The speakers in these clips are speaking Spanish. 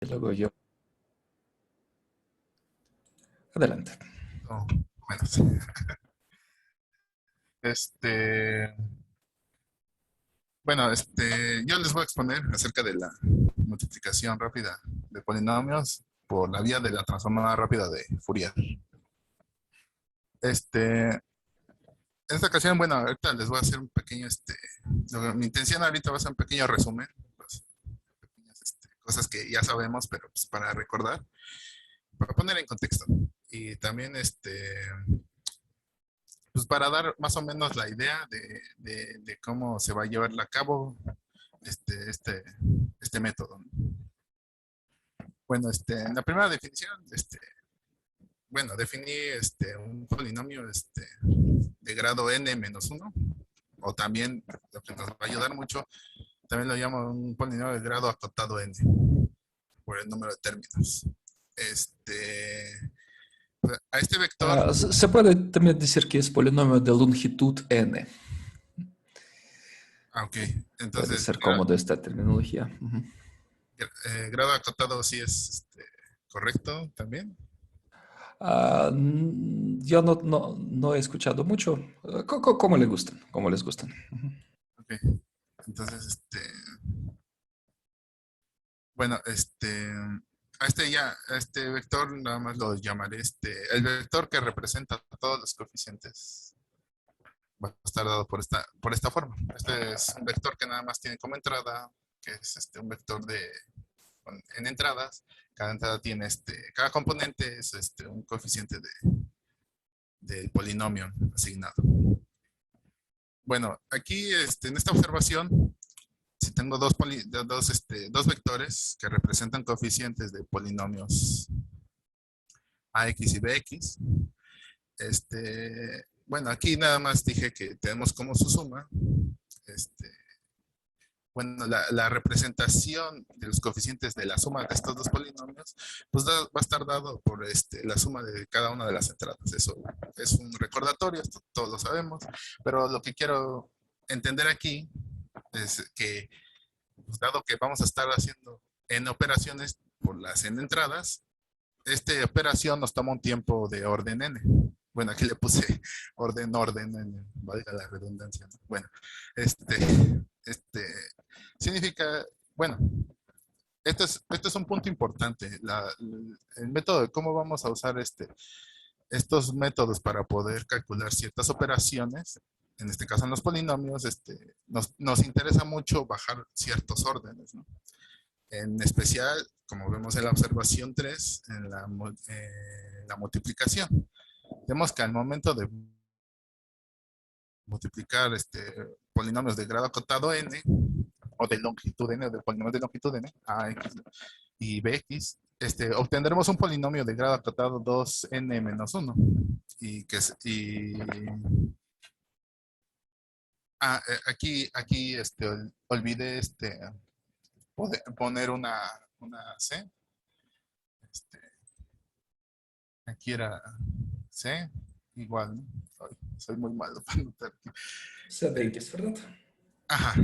Y luego yo. Adelante. Oh, bueno, sí. Este, yo les voy a exponer acerca de la multiplicación rápida de polinomios por la vía de la transformada rápida de Fourier. En esta ocasión, bueno, ahorita les voy a hacer un pequeño, mi intención ahorita va a ser un pequeño resumen, pues, pequeñas, cosas que ya sabemos, pero pues, para recordar, para poner en contexto. Y también, pues para dar más o menos la idea de cómo se va a llevar a cabo este, este, este método, ¿no? Bueno, en la primera definición, bueno, definí un polinomio de grado n menos uno, o también, lo que nos va a ayudar mucho, también lo llamo un polinomio de grado acotado n, por el número de términos. A este vector, Se puede también decir que es polinomio de longitud n. ok, Puede entonces, ser cómodo esta terminología. Ujú. grado acotado sí es correcto también. Yo no he escuchado mucho. ¿Cómo le gustan? ¿Cómo les gustan? Ujú. Ok, entonces, bueno, a este vector nada más lo llamaré el vector que representa todos los coeficientes va a estar dado por esta forma. Este es un vector que nada más tiene como entrada, que es un vector en entradas. Cada entrada tiene cada componente es un coeficiente del polinomio asignado. Bueno, aquí en esta observación, si tengo dos vectores que representan coeficientes de polinomios AX y BX, bueno, aquí nada más dije que tenemos como su suma, este, bueno, la representación de los coeficientes de la suma de estos dos polinomios, pues va a estar dado por la suma de cada una de las entradas. Eso es un recordatorio, esto todos lo sabemos, pero lo que quiero entender aquí es que, pues, dado que vamos a estar haciendo n operaciones por las n entradas, esta operación nos toma un tiempo de orden n. Bueno, aquí le puse orden, valga la redundancia, ¿no? Bueno, este significa, bueno, esto es un punto importante. El método de cómo vamos a usar estos métodos para poder calcular ciertas operaciones, en este caso en los polinomios, nos interesa mucho bajar ciertos órdenes, ¿no? En especial, como vemos en la observación 3 en la multiplicación. Vemos que al momento de multiplicar polinomios de grado acotado n, o de longitud n, o de polinomios de longitud n, ax y bx, obtendremos un polinomio de grado acotado 2n menos 1. Y que es, y, aquí olvidé poner una c. Este, Aquí era C, igual, ¿no? Soy muy malo para anotar. C de X, ¿verdad? Ajá,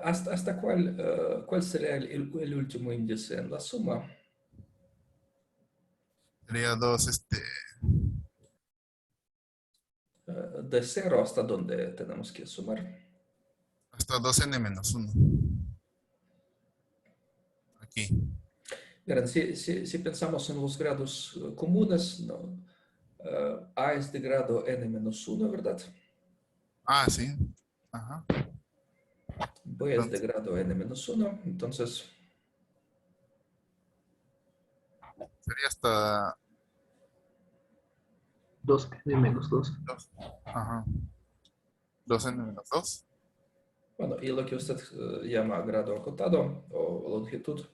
¿Hasta cuál sería el último índice en la suma? sería 2, De cero hasta dónde tenemos que sumar. hasta 2n menos 1. Aquí. Miren, si pensamos en los grados comunes, ¿no? A es de grado n-1, ¿verdad? Ah, sí. Ajá. B es de Entonces, grado n-1, entonces sería hasta 2n menos 2. 2. Ajá. 2n menos 2. bueno, y lo que usted llama grado acotado o longitud,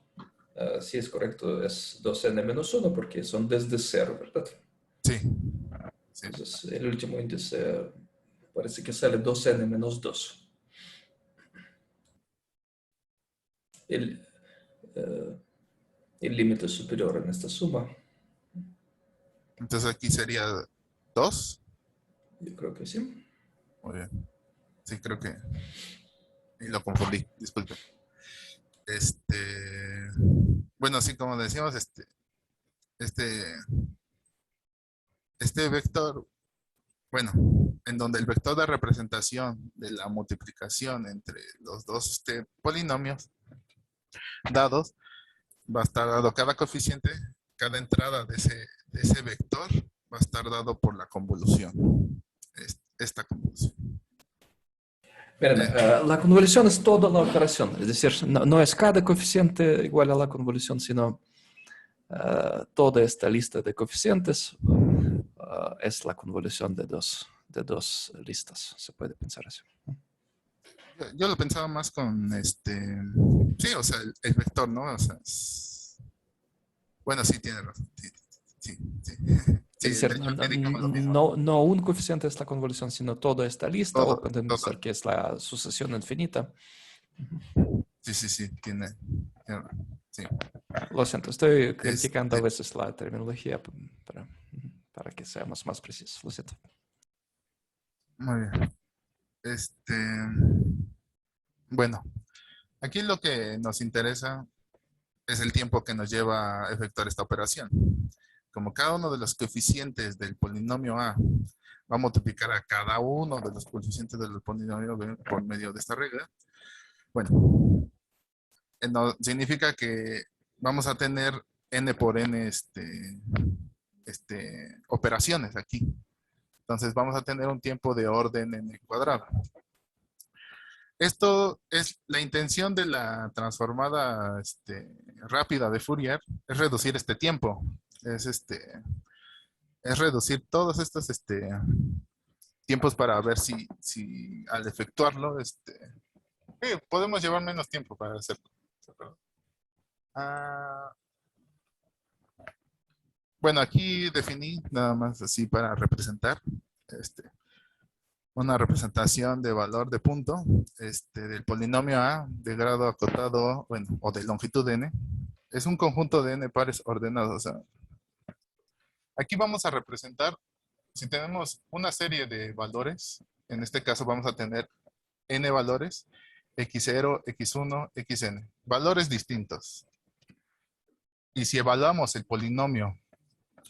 si es correcto, es 2n-1 porque son desde cero, ¿verdad? Sí. Sí. Entonces, el último índice parece que sale 2n-2. El eh, el límite superior en esta suma. Entonces aquí sería 2. Yo creo que sí. Muy bien. Sí, creo que. Y lo confundí. Disculpe. Este. bueno, sí, como decíamos, este, este vector, bueno, en donde el vector de representación de la multiplicación entre los dos polinomios dados va a estar dado cada coeficiente, cada entrada de ese vector va a estar dado por la convolución, esta convolución. Espérame, la convolución es toda la operación, es decir, no es cada coeficiente igual a la convolución, sino toda esta lista de coeficientes es la convolución de dos listas, se puede pensar así. Yo lo pensaba más con sí, o sea, el vector, ¿no? O sea, bueno, sí, tiene razón. Sí, sí, sí. Sí, Es de decir, hecho, aquí dijimos lo mismo. no un coeficiente es la convolución, sino toda esta lista, o Todo, pueden todo. pensar que es la sucesión infinita. Sí, sí, sí, sí. Lo siento, estoy criticando a Este, veces la terminología para que seamos más precisos. Lo siento. muy bien. Bueno, aquí lo que nos interesa es el tiempo que nos lleva a efectuar esta operación. Como cada uno de los coeficientes del polinomio A va a multiplicar a cada uno de los coeficientes del polinomio B por medio de esta regla, bueno, significa que vamos a tener n por n operaciones aquí. Entonces vamos a tener un tiempo de orden n cuadrado. Esto es la intención de la transformada rápida de Fourier, es reducir este tiempo, es reducir todos estos tiempos para ver si al efectuarlo podemos llevar menos tiempo para hacerlo. Ah, bueno, aquí definí nada más así para representar una representación de valor de punto del polinomio A de grado acotado, bueno, o de longitud n. Es un conjunto de n pares ordenados. O sea, aquí vamos a representar, si tenemos una serie de valores, en este caso vamos a tener n valores, x0, x1, xn, valores distintos. Y si evaluamos el polinomio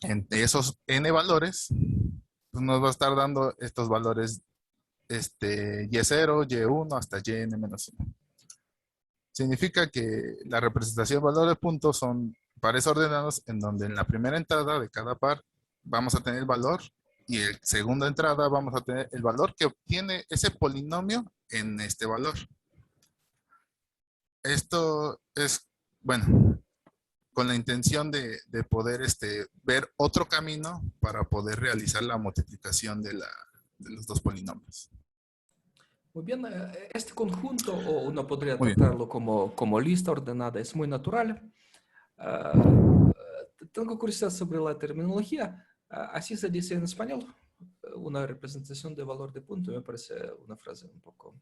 entre esos n valores, pues nos va a estar dando estos valores y0, y1 hasta yn-1. Significa que la representación de valor de puntos son pares ordenados en donde en la primera entrada de cada par vamos a tener el valor y en la segunda entrada vamos a tener el valor que obtiene ese polinomio en este valor. Esto es, bueno, con la intención de poder ver otro camino para poder realizar la multiplicación de los dos polinomios. Muy bien, este conjunto, o uno podría Muy bien. tratarlo como lista ordenada, es muy natural. Tengo curiosidad sobre la terminología. Así se dice en español. Una representación de valor de punto me parece una frase un poco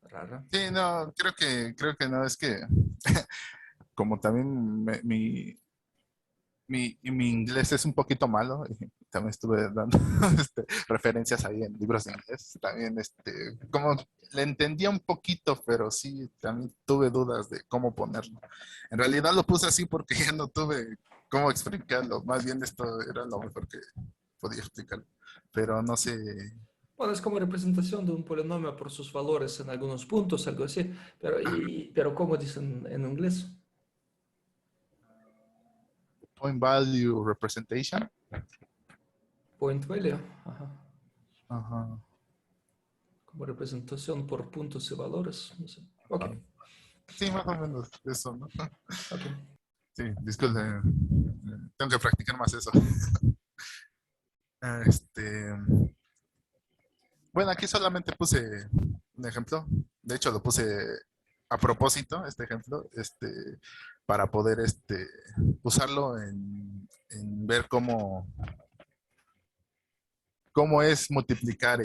rara. Sí, no, creo que no, es que como también mi inglés es un poquito malo, y también estuve dando referencias ahí en libros de inglés, también como le entendía un poquito, pero sí, también tuve dudas de cómo ponerlo. En realidad lo puse así porque ya no tuve cómo explicarlo, más bien esto era lo mejor que podía explicarlo, pero no sé. Bueno, es como representación de un polinomio por sus valores en algunos puntos, algo así. Pero ¿cómo dicen en inglés? Point value representation. Point value. Ajá. Ajá. Como representación por puntos y valores. No sé. Ok. Ajá. Sí, más o menos eso, ¿no? Ok. Sí, disculpe, tengo que practicar más eso. Bueno, aquí solamente puse un ejemplo. De hecho, lo puse a propósito, este ejemplo, para poder usarlo en ver cómo es multiplicar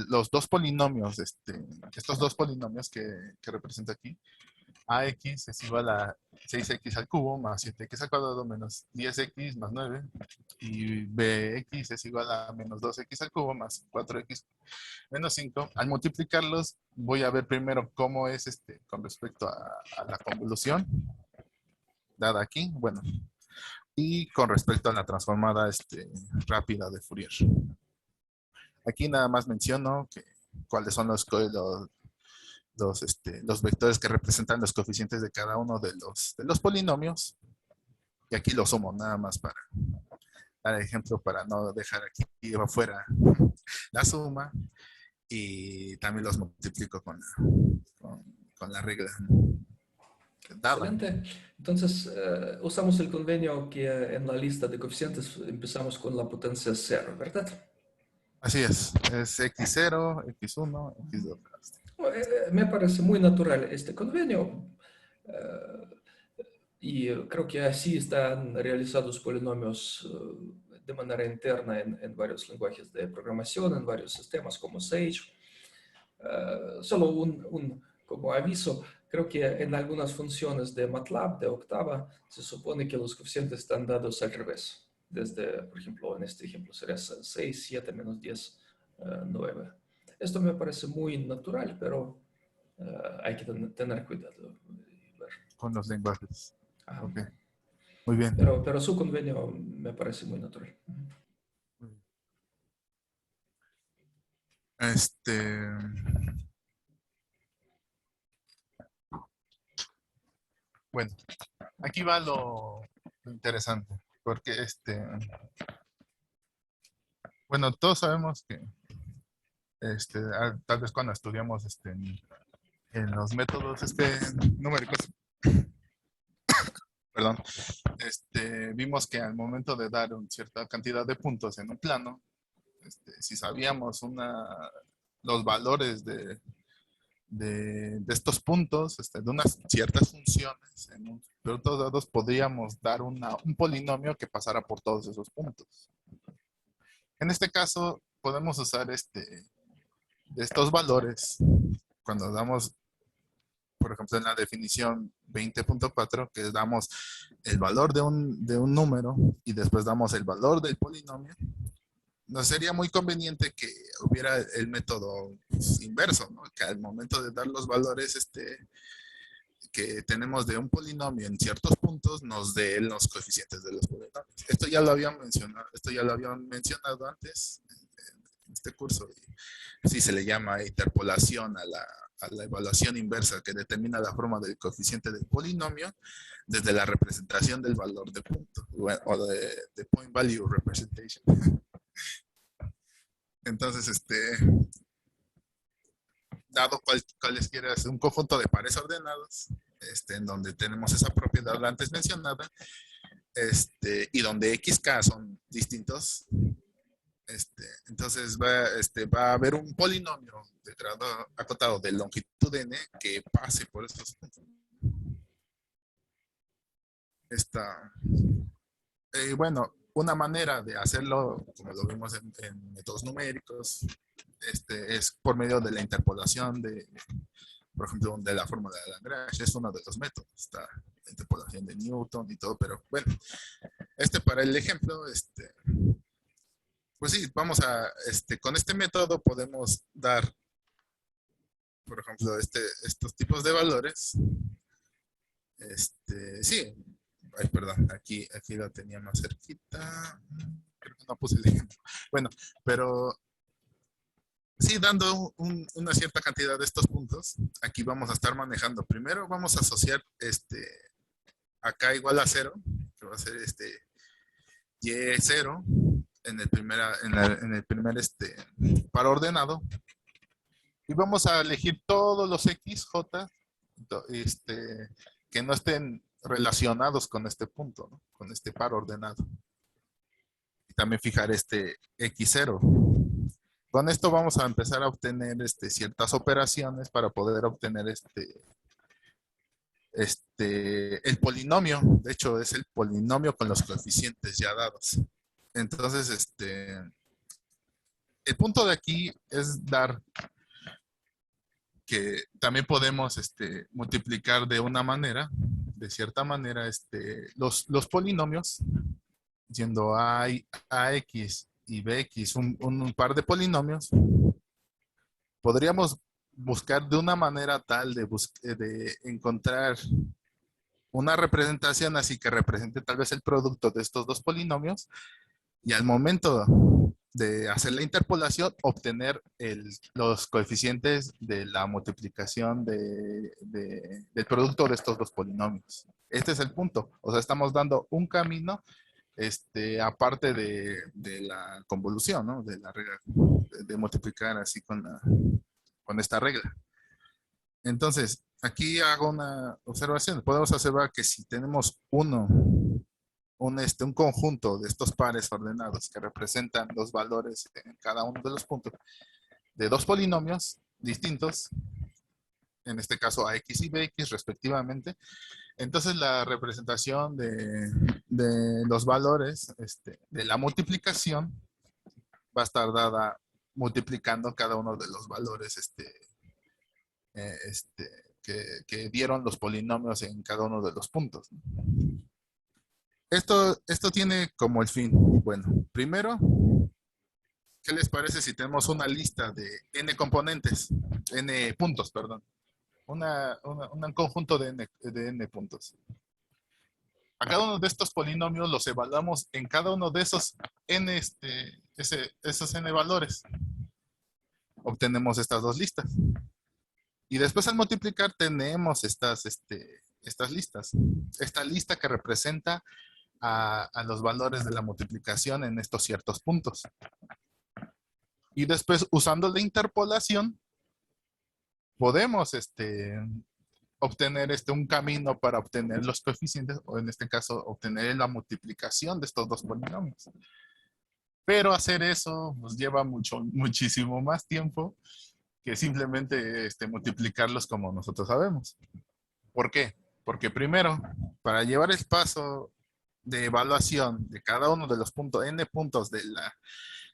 los dos polinomios, estos dos polinomios que represento aquí. AX es igual a 6x al cubo más 7x al cuadrado menos 10x más 9. Y bx es igual a menos 2x al cubo más 4x menos 5. Al multiplicarlos, voy a ver primero cómo es con respecto a la convolución dada aquí. Bueno, y con respecto a la transformada rápida de Fourier. Aquí nada más menciono cuáles son los vectores que representan los coeficientes de cada uno de los polinomios. Y aquí lo sumo nada más para dar ejemplo, para no dejar aquí afuera la suma. Y también los multiplico con la regla dada. Excelente. Entonces, usamos el convenio que en la lista de coeficientes empezamos con la potencia 0, ¿verdad? Así es x0, x1, x2. Me parece muy natural este convenio y creo que así están realizados polinomios de manera interna en varios lenguajes de programación, en varios sistemas como Sage. Solo como aviso, creo que en algunas funciones de MATLAB de octava se supone que los coeficientes están dados al revés. Desde, por ejemplo, en este ejemplo sería 6, 7 menos 10, 9. Esto me parece muy natural, pero hay que tener cuidado. Con los lenguajes. Ajá. Ok, muy bien. Pero su convenio me parece muy natural. Bueno, aquí va lo interesante, porque bueno, todos sabemos que tal vez cuando estudiamos en los métodos numéricos, perdón, vimos que al momento de dar una cierta cantidad de puntos en un plano, si sabíamos los valores de estos puntos, de unas ciertas funciones, en un producto de dados podríamos dar un polinomio que pasara por todos esos puntos. En este caso, podemos usar estos valores cuando damos, por ejemplo, en la definición 20.4, que damos el valor de un número y después damos el valor del polinomio. Nos sería muy conveniente que hubiera el método inverso, ¿no? Que al momento de dar los valores que tenemos de un polinomio en ciertos puntos, nos dé los coeficientes de los polinomios. Esto ya lo habían mencionado antes en este curso. Y sí se le llama interpolación a la evaluación inversa, que determina la forma del coeficiente del polinomio desde la representación del valor de punto, o de point value representation. Entonces, dado cualesquiera un conjunto de pares ordenados, en donde tenemos esa propiedad antes mencionada, y donde xk son distintos, entonces va a haber un polinomio de grado acotado de longitud n que pase por estos puntos. Bueno, una manera de hacerlo, como lo vimos en métodos numéricos, es por medio de la interpolación por ejemplo, de la fórmula de Lagrange. Es uno de los métodos. Está la interpolación de Newton y todo, pero bueno, para el ejemplo, pues sí, vamos con este método podemos dar, por ejemplo, estos tipos de valores. Sí, ay, perdón, aquí lo tenía más cerquita. Creo que no puse el ejemplo. Bueno, pero sí, dando una cierta cantidad de estos puntos, aquí vamos a estar manejando. Primero vamos a asociar acá igual a 0, que va a ser y0 en el primer par ordenado. Y vamos a elegir todos los x, j, que no estén relacionados con este punto, ¿no? Con este par ordenado. Y también fijar x0. Con esto vamos a empezar a obtener ciertas operaciones para poder obtener el polinomio. De hecho, es el polinomio con los coeficientes ya dados. Entonces, el punto de aquí es dar que también podemos multiplicar de una manera de cierta manera, los polinomios, siendo AX y BX un par de polinomios, podríamos buscar de una manera tal de encontrar una representación así que represente tal vez el producto de estos dos polinomios y al momento de hacer la interpolación obtener los coeficientes de la multiplicación del producto de estos dos polinomios. Este es el punto. O sea, estamos dando un camino aparte de la convolución, ¿no? De la regla, de multiplicar así con esta regla. Entonces, aquí hago una observación. Podemos observar que si tenemos un conjunto de estos pares ordenados que representan los valores en cada uno de los puntos de dos polinomios distintos, en este caso AX y BX respectivamente, entonces la representación de los valores de la multiplicación va a estar dada multiplicando cada uno de los valores eh, este, que dieron los polinomios en cada uno de los puntos. Esto tiene como el fin, bueno, primero, ¿qué les parece si tenemos una lista de n componentes, n puntos, perdón? Un conjunto de n puntos. A cada uno de estos polinomios los evaluamos en cada uno de esos esos n valores. Obtenemos estas dos listas. Y después al multiplicar tenemos estas listas. Esta lista que representa a los valores de la multiplicación en estos ciertos puntos. Y después, usando la interpolación, podemos obtener un camino para obtener los coeficientes, o en este caso, obtener la multiplicación de estos dos polinomios. Pero hacer eso nos lleva muchísimo más tiempo que simplemente multiplicarlos como nosotros sabemos. ¿Por qué? Porque primero, para llevar el paso de evaluación de cada uno de los n puntos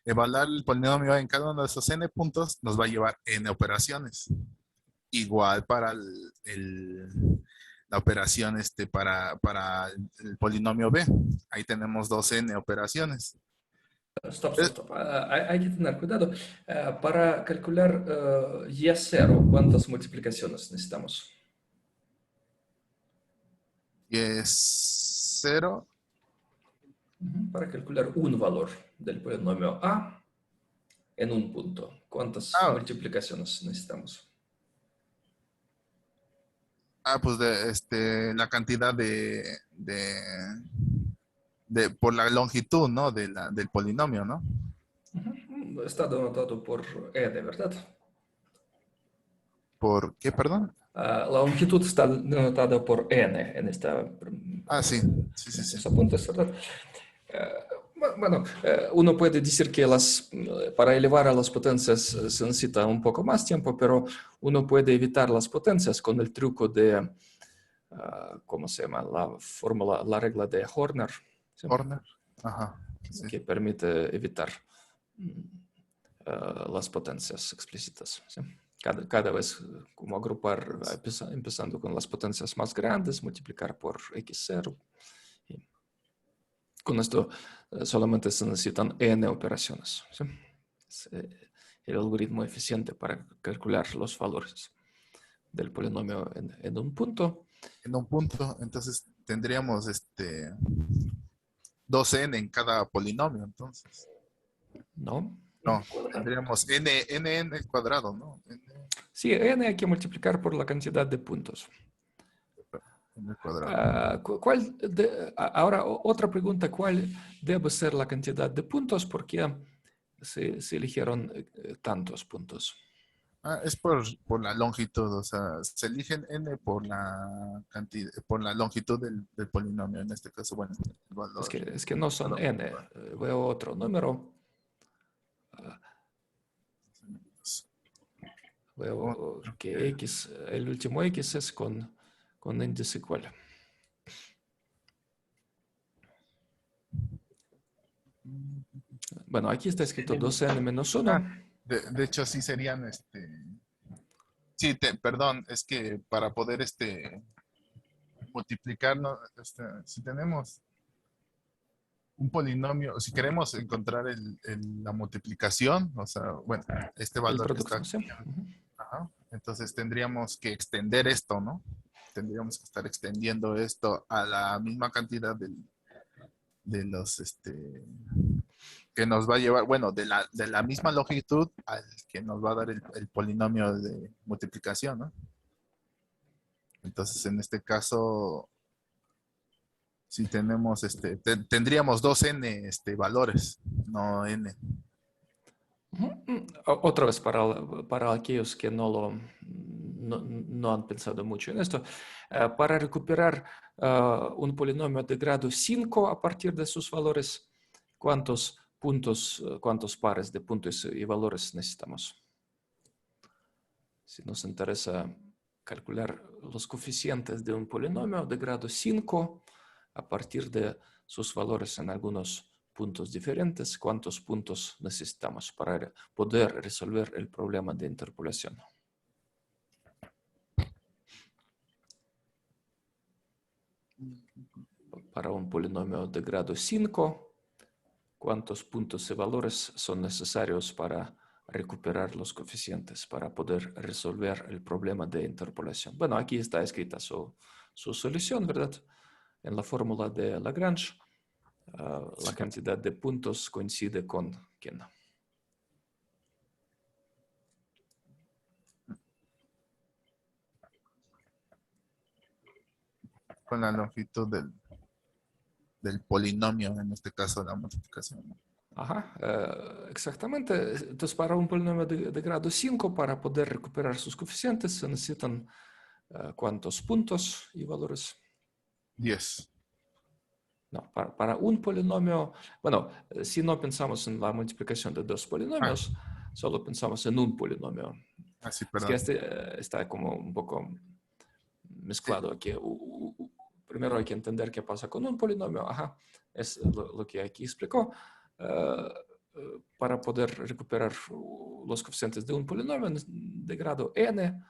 evaluar el polinomio en cada uno de esos n puntos, nos va a llevar n operaciones. Igual para la operación para el polinomio b. Ahí tenemos 2n operaciones. Stop. Hay que tener cuidado. Para calcular Y0, ¿cuántas multiplicaciones necesitamos? Y es 0. Para calcular un valor del polinomio A en un punto, ¿cuántas multiplicaciones necesitamos? Pues la cantidad por la longitud, ¿no? Del polinomio, ¿no? Está denotado por n, ¿verdad? ¿Por qué, perdón? La longitud está denotada por n en esta... Sí. Estos apuntes, ¿verdad? Bueno, uno puede decir que para elevar a las potencias se necesita un poco más tiempo, pero uno puede evitar las potencias con el truco de, ¿cómo se llama? La regla de Horner. ¿Sí? Horner. Ajá. Sí. Que permite evitar las potencias explícitas. ¿Sí? Cada vez como agrupar, empezando con las potencias más grandes, multiplicar por x0. Con esto solamente se necesitan n operaciones. ¿Sí? Es el algoritmo eficiente para calcular los valores del polinomio en un punto. En un punto, entonces tendríamos 2n en cada polinomio, entonces. ¿No? No, tendríamos n al cuadrado, ¿no? Sí, n hay que multiplicar por la cantidad de puntos. En el cuadrado. Ahora, otra pregunta, ¿cuál debe ser la cantidad de puntos? ¿Por qué se eligieron tantos puntos? Es por la longitud, o sea, se eligen n por la cantidad, por la longitud del polinomio, en este caso, bueno, el valor. Es que no son n, veo otro número. Veo que x, el último x es con índice igual. Bueno, aquí está escrito 2n menos 1. De hecho, sí serían, sí, perdón, es que para poder, multiplicar, ¿no? Si tenemos un polinomio, si queremos encontrar la multiplicación, o sea, bueno, este El valor que está producto, ¿sí? aquí, ajá, entonces tendríamos que extender esto, ¿no? Tendríamos que estar extendiendo esto a la misma cantidad de los, que nos va a llevar, bueno, de la misma longitud al que nos va a dar el polinomio de multiplicación, ¿no? Entonces, en este caso, si tenemos, tendríamos dos n valores, no n. Otra vez para aquellos que no han pensado mucho en esto, para recuperar un polinomio de grado 5 a partir de sus valores, ¿cuántos puntos, cuántos pares de puntos y valores necesitamos? Si nos interesa calcular los coeficientes de un polinomio de grado 5 a partir de sus valores en algunos puntos diferentes, ¿cuántos puntos necesitamos para poder resolver el problema de interpolación? Para un polinomio de grado 5, ¿cuántos puntos y valores son necesarios para recuperar los coeficientes para poder resolver el problema de interpolación? Bueno, aquí está escrita su solución, ¿verdad? En la fórmula de Lagrange, la cantidad de puntos coincide con ¿quién? Con la longitud del polinomio, en este caso la multiplicación. Ajá, exactamente. Entonces, para un polinomio de grado 5, para poder recuperar sus coeficientes, se necesitan ¿cuántos puntos y valores? 10. No, para un polinomio, bueno, si no pensamos en la multiplicación de dos polinomios, solo pensamos en un polinomio. Sí, Es que perdón. está como un poco Sí, mezclado aquí. Primero hay que entender qué pasa con un polinomio. Ajá, es lo que aquí explicó. Para poder recuperar los coeficientes de un polinomio de grado n,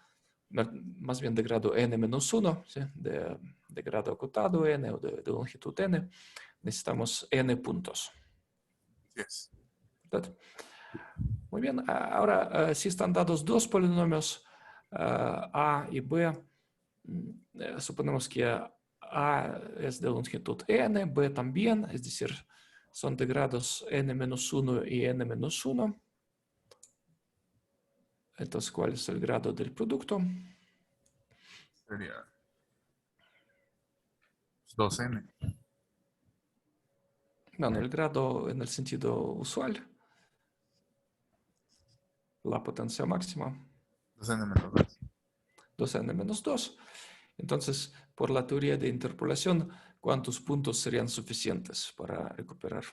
más bien de grado n menos 1, ¿sí? de grado acotado n o de longitud n, necesitamos n puntos. 10. ¿Verdad? Muy bien, ahora si están dados dos polinomios a y b, suponemos que a es de longitud n, b también, es decir, son de grados n-1 y n-1. Entonces, ¿cuál es el grado del producto? Sería 2n. Bueno, el grado en el sentido usual, la potencia máxima, 2n menos 2. 2n menos 2. Entonces, por la teoría de interpolación, ¿cuántos puntos serían suficientes para recuperar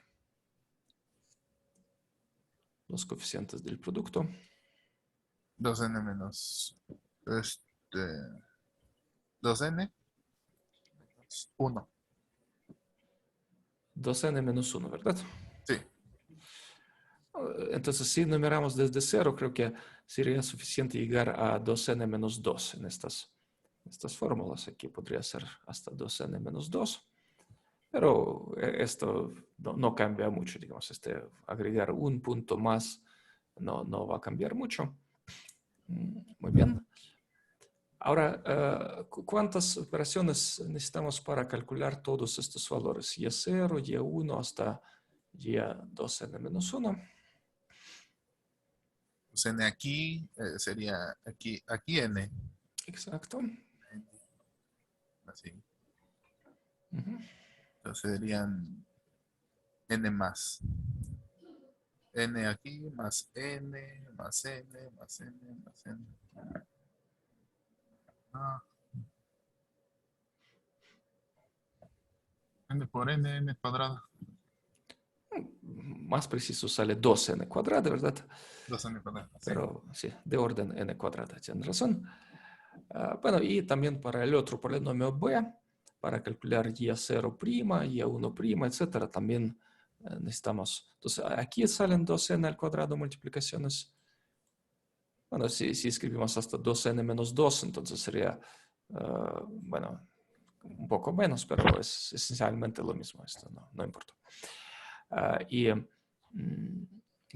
los coeficientes del producto? 2n menos 2n 1. 2n menos 1, ¿verdad? Sí. Entonces, si numeramos desde 0, creo que sería suficiente llegar a 2n menos 2 en estas fórmulas. Aquí podría ser hasta 2n menos 2. Pero esto no cambia mucho, digamos, agregar un punto más no va a cambiar mucho. Muy bien. Ahora, ¿cuántas operaciones necesitamos para calcular todos estos valores? Y0, Y1 hasta Y2n-1. Pues n aquí sería aquí n. Exacto. Así. Ujú. Entonces serían n más. N aquí más n más n más n más n. N por n cuadrado. Más preciso sale 2n cuadrado, ¿verdad? 2n cuadrado. Sí. Pero sí, de orden n cuadrada, tienen razón. Bueno, y también para el otro polinomio b, para calcular y0', y1', etcétera, también necesitamos. Entonces, aquí salen 2n al cuadrado multiplicaciones. Bueno, si escribimos hasta 2n menos 2, entonces sería, bueno, un poco menos, pero es esencialmente lo mismo. Esto no importa.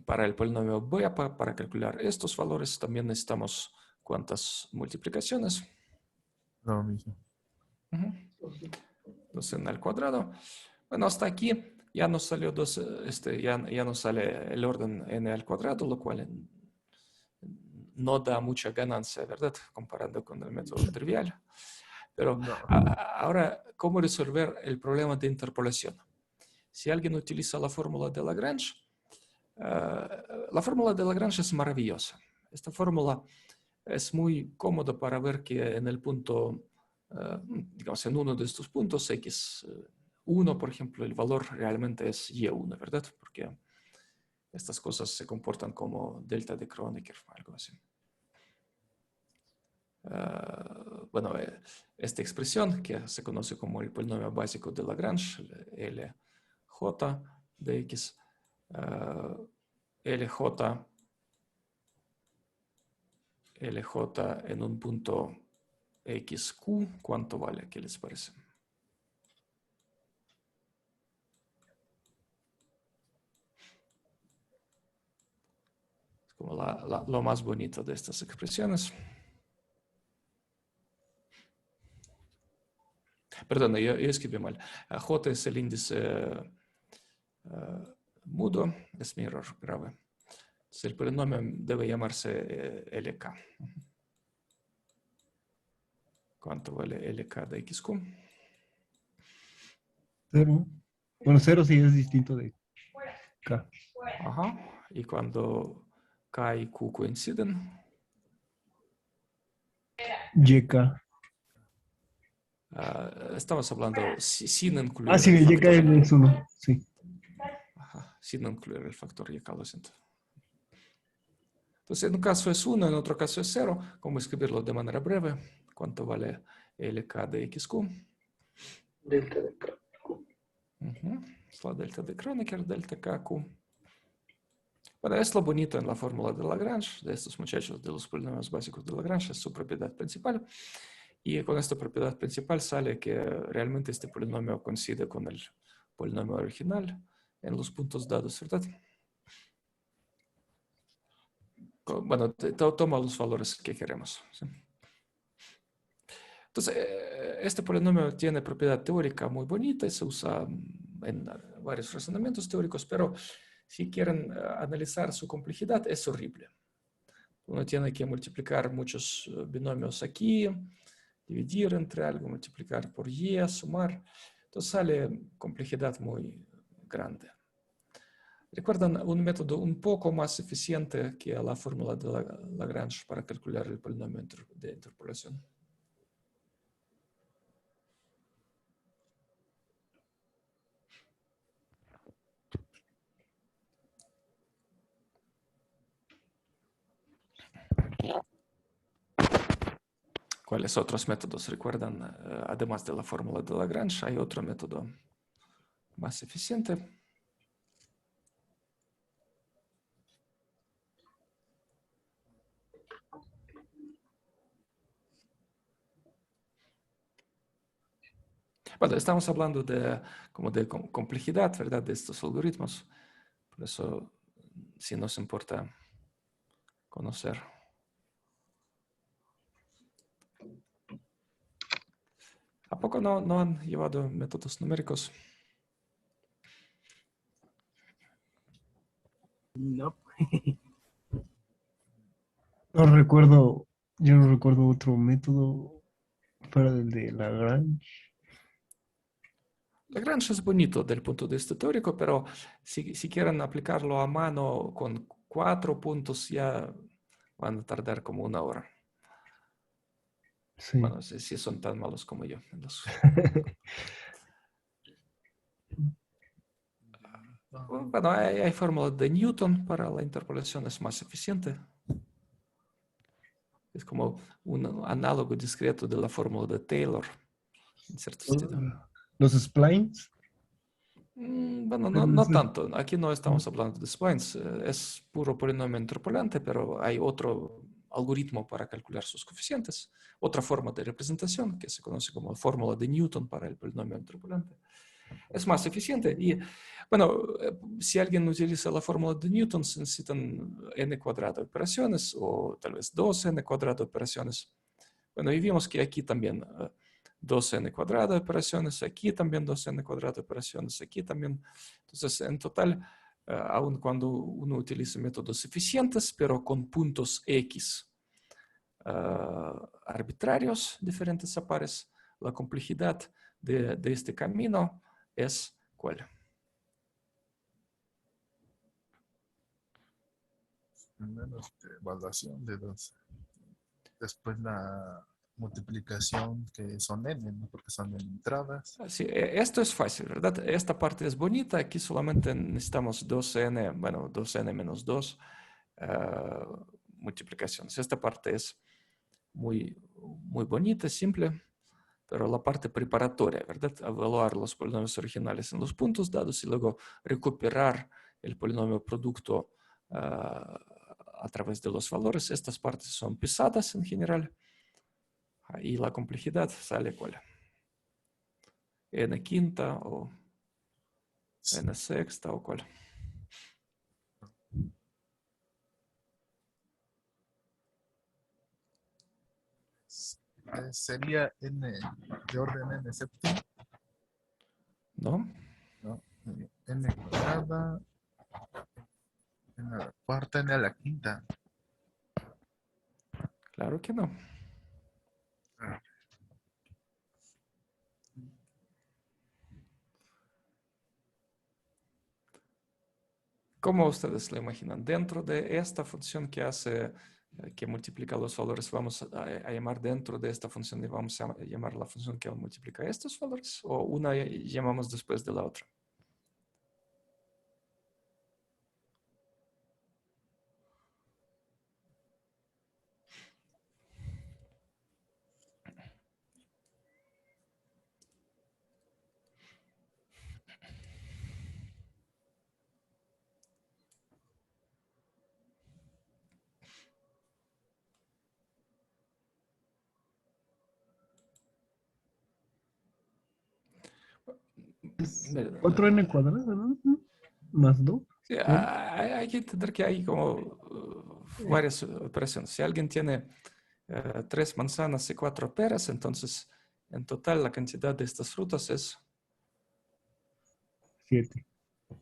Para el polinomio b, para calcular estos valores, también necesitamos cuántas multiplicaciones. Lo mismo. Entonces, n al cuadrado. Bueno, hasta aquí ya nos salió ya nos sale el orden n al cuadrado, lo cual no da mucha ganancia, ¿verdad? Comparando con el método trivial. Pero No. ahora, ¿cómo resolver el problema de interpolación? Si alguien utiliza la fórmula de Lagrange, la fórmula de Lagrange es maravillosa. Esta fórmula es muy cómoda para ver que en el punto, digamos, en uno de estos puntos, x1, por ejemplo, el valor realmente es y1, ¿verdad? Porque estas cosas se comportan como delta de Kronecker, algo así. Bueno, esta expresión que se conoce como el polinomio básico de Lagrange, LJ de X, LJ en un punto XQ, ¿cuánto vale? ¿Qué les parece? Es como lo más bonito de estas expresiones. Perdón, yo escribí mal. J es el índice mudo, es mi error grave. Entonces, el polinomio debe llamarse LK. ¿Cuánto vale LK de XQ? 0. Bueno, 0 sí es distinto de K. Ajá. Y cuando K y Q coinciden, YK. estamos hablando sin incluir Sí, el el YK factor. es 1. Sí. Ajá, sin incluir el factor YK, lo siento. Entonces, en un caso es 1, en otro caso es 0. ¿Cómo escribirlo de manera breve? ¿Cuánto vale LK de XQ? Delta de K. Es la delta de Kronecker, delta KQ. Bueno, es lo bonito en la fórmula de Lagrange, de estos muchachos de los polinomios básicos de Lagrange, es su propiedad principal. Y con esta propiedad principal sale que realmente este polinomio coincide con el polinomio original en los puntos dados, ¿verdad? Bueno, toma los valores que queremos. ¿Sí? Entonces, este polinomio tiene propiedad teórica muy bonita y se usa en varios razonamientos teóricos, pero si quieren analizar su complejidad, es horrible. Uno tiene que multiplicar muchos binomios aquí, dividir entre algo, multiplicar por y, sumar. Entonces sale complejidad muy grande. ¿Recuerdan un método un poco más eficiente que la fórmula de Lagrange para calcular el polinomio de interpolación? ¿Cuáles otros métodos recuerdan? Además de la fórmula de Lagrange, hay otro método más eficiente. Bueno, estamos hablando como de complejidad, ¿verdad? De estos algoritmos. Por eso, sí nos importa conocer. ¿A poco no han llevado métodos numéricos? No. No recuerdo, yo no recuerdo otro método fuera del de Lagrange. Lagrange es bonito del punto de vista teórico, pero si quieren aplicarlo a mano con 4 puntos ya van a tardar como 1 hora. Sí. Bueno, si son tan malos como yo. Bueno, hay fórmulas de Newton para la interpolación, es más eficiente. Es como un análogo discreto de la fórmula de Taylor, en cierto sentido. Los splines. Bueno, no tanto. Aquí no estamos hablando de splines. Es puro polinomio interpolante, pero hay algoritmo para calcular sus coeficientes, otra forma de representación que se conoce como fórmula de Newton para el polinomio interpolante. Es más eficiente y, bueno, si alguien utiliza la fórmula de Newton, se necesitan n cuadrado de operaciones o tal vez 2n cuadrado de operaciones. Bueno, y vimos que aquí también 2n cuadrado de operaciones, aquí también 2n cuadrado de operaciones, aquí también. Entonces, en total, aun cuando uno utiliza métodos eficientes, pero con puntos X arbitrarios diferentes a pares, la complejidad de este camino es ¿cuál? Primero, evaluación de dos. Después la multiplicación, que son n, ¿no? Porque son en entradas. Sí, esto es fácil, ¿verdad? Esta parte es bonita. Aquí solamente necesitamos 2n, bueno, 2n menos 2 multiplicaciones. Esta parte es muy, muy bonita, simple, pero la parte preparatoria, ¿verdad? Evaluar los polinomios originales en los puntos dados y luego recuperar el polinomio producto a través de los valores. Estas partes son pesadas en general y la complejidad sale ¿cuál? N quinta o N sexta o cuál. Sería n de orden n séptimo, ¿No? ¿no? N cuadrada, n a la cuarta, n a la quinta. Claro que no. Ah, ¿Cómo ustedes lo imaginan? Dentro de esta función que hace, que multiplica los valores, vamos a llamar dentro de esta función y vamos a llamar la función que multiplica estos valores, o una llamamos después de la otra. Mira, 4n cuadrado, ¿no? Más 2. sí, hay que entender que hay como varias operaciones. Si alguien tiene 3 manzanas y 4 peras, entonces en total la cantidad de estas frutas es 7.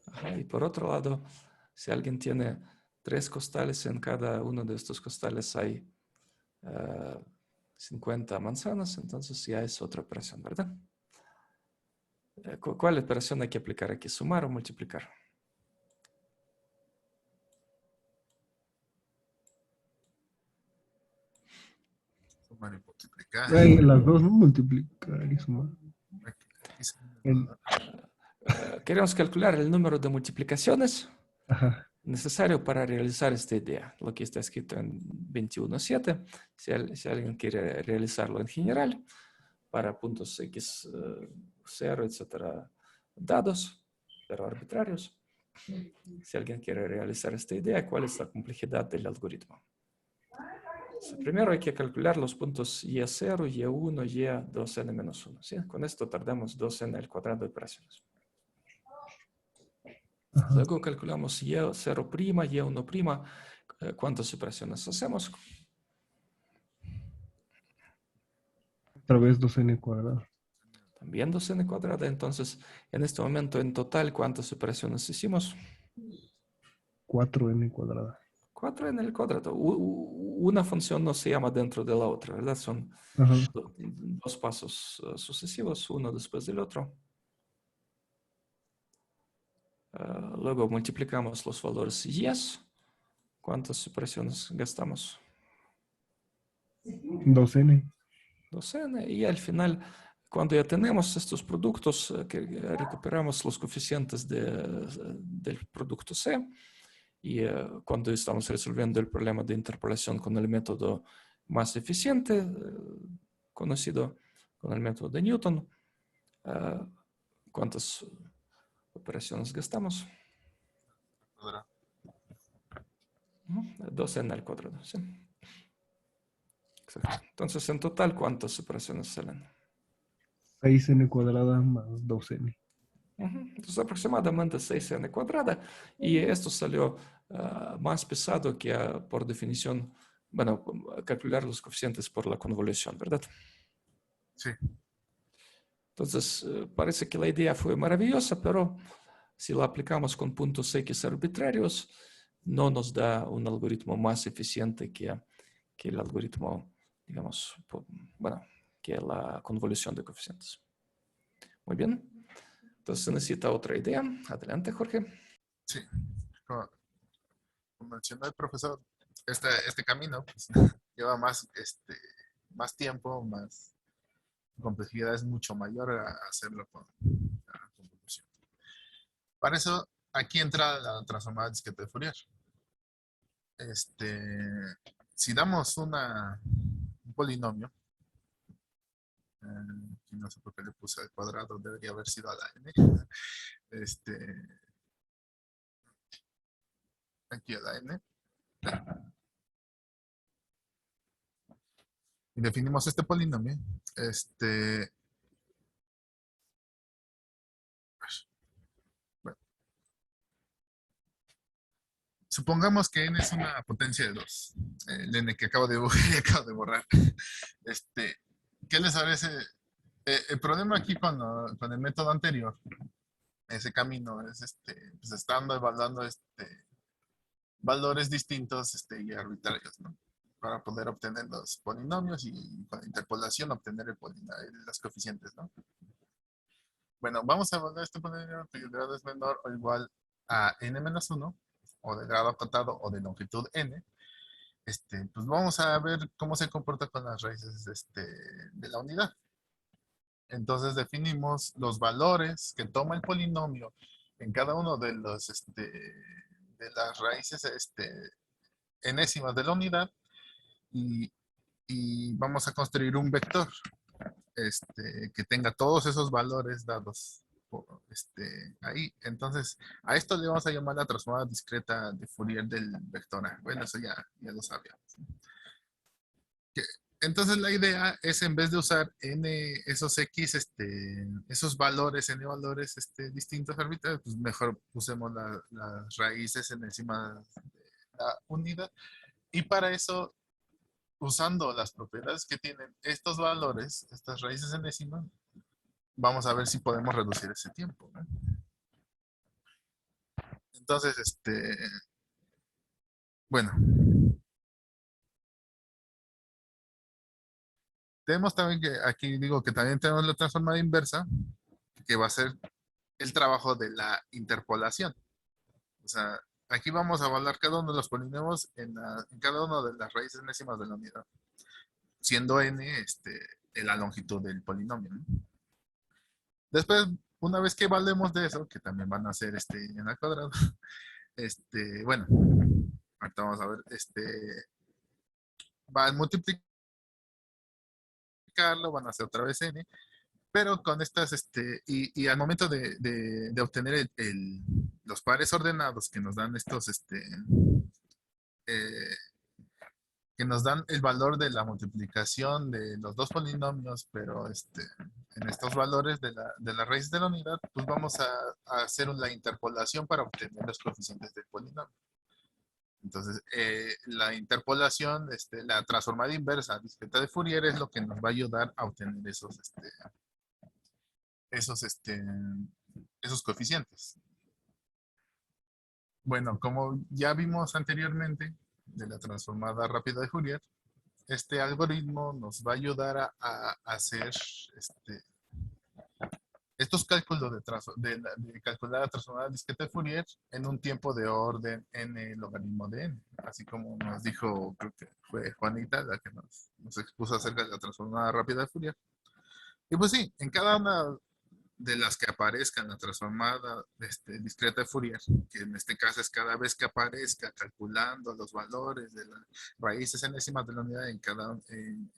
Ajá, y por otro lado, si alguien tiene 3 costales, en cada uno de estos costales hay 50 manzanas, entonces ya es otra operación, ¿verdad? ¿Cuál operación hay que aplicar aquí? ¿Sumar o multiplicar? sumar y multiplicar. Las dos, ¿no? Multiplicar y sumar. Aquí se- Queremos calcular el número de multiplicaciones Ajá. necesario para realizar esta idea, lo que está escrito en 21.7. Si alguien quiere realizarlo en general, para puntos X, 0, etcétera, dados, pero arbitrarios. Si alguien quiere realizar esta idea, ¿cuál es la complejidad del algoritmo? Primero hay que calcular los puntos Y0, Y1, Y2n-1. ¿Sí? Con esto tardamos 2n al cuadrado de operaciones. Ajá. Luego calculamos Y0', Y1', ¿cuántas operaciones hacemos? Otra vez 2n cuadrado. También 2n cuadrada. Entonces, en este momento, en total, ¿cuántas operaciones hicimos? 4n cuadrada. 4 en el cuadrado. Una función no se llama dentro de la otra, ¿verdad? Son Ajá. dos pasos sucesivos, uno después del otro. Luego multiplicamos los valores y. ¿Cuántas operaciones gastamos? 2n. 2n. Y al final, cuando ya tenemos estos productos, que recuperamos los coeficientes del producto C, y cuando estamos resolviendo el problema de interpolación con el método más eficiente, conocido con el método de Newton, ¿cuántas operaciones gastamos? cuadrado. 2n al cuadrado, ¿sí? Exacto. Entonces, en total, ¿cuántas separaciones salen? 6n cuadrada más 2n. Ujú. Entonces, aproximadamente 6n cuadrada. Y esto salió más pesado que, por definición, bueno, calcular los coeficientes por la convolución, ¿verdad? Sí. Entonces, parece que la idea fue maravillosa, pero si la aplicamos con puntos X arbitrarios, no nos da un algoritmo más eficiente que el algoritmo, digamos, bueno, que la convolución de coeficientes. Muy bien. Entonces, se necesita otra idea. Adelante, Jorge. Sí. Como, como mencionó el profesor, este camino pues, lleva más tiempo, más complejidad, es mucho mayor a hacerlo con la convolución. Para eso, aquí entra la transformada discreta de Fourier. Si damos un polinomio, aquí no sé por qué le puse al cuadrado, debería haber sido a la n. Aquí a la n. Y definimos este polinomio. Bueno, supongamos que n es una potencia de 2. El n que acabo de borrar. ¿Qué les parece? El problema aquí con el método anterior, ese camino, es pues estando evaluando valores distintos y arbitrarios, ¿no? Para poder obtener los polinomios y con interpolación obtener los coeficientes, ¿no? Bueno, vamos a evaluar este polinomio cuyo grado es menor o igual a n-1, o de grado acotado o de longitud n. Pues vamos a ver cómo se comporta con las raíces de la unidad. Entonces definimos los valores que toma el polinomio en cada uno de las raíces enésimas de la unidad y vamos a construir un vector que tenga todos esos valores dados ahí. Entonces, a esto le vamos a llamar la transformada discreta de Fourier del vector A. Bueno, eso ya lo sabíamos. Entonces la idea es, en vez de usar esos X, esos valores, n valores distintos arbitrarios, pues mejor usemos las raíces encima de la unidad. Y para eso, usando las propiedades que tienen estos valores, estas raíces enésimas, vamos a ver si podemos reducir ese tiempo, ¿no? Entonces, bueno, tenemos también que, aquí digo que también tenemos la transformada inversa, que va a ser el trabajo de la interpolación. O sea, aquí vamos a evaluar cada uno de los polinomios en cada una de las raíces enésimas de la unidad, siendo n la longitud del polinomio, ¿no? Después, una vez que evaluemos de eso, que también van a ser n al cuadrado, bueno, ahorita vamos a ver, va a multiplicarlo, van a ser otra vez n, pero con estas, y al momento de obtener los pares ordenados que nos dan estos, eh, que nos dan el valor de la multiplicación de los dos polinomios, pero en estos valores de la raíz de la unidad, pues vamos a hacer la interpolación para obtener los coeficientes del polinomio. Entonces, la interpolación, la transformada inversa discreta de Fourier es lo que nos va a ayudar a obtener esos coeficientes. Bueno, como ya vimos anteriormente de la transformada rápida de Fourier, este algoritmo nos va a ayudar a hacer estos cálculos de calcular la transformada discreta de Fourier en un tiempo de orden n logaritmo de n, así como nos dijo, creo que fue Juanita la que nos expuso acerca de la transformada rápida de Fourier. Y pues sí, en cada una de las que aparezcan la transformada discreta de Fourier, que en este caso es cada vez que aparezca calculando los valores de las raíces enésimas de la unidad en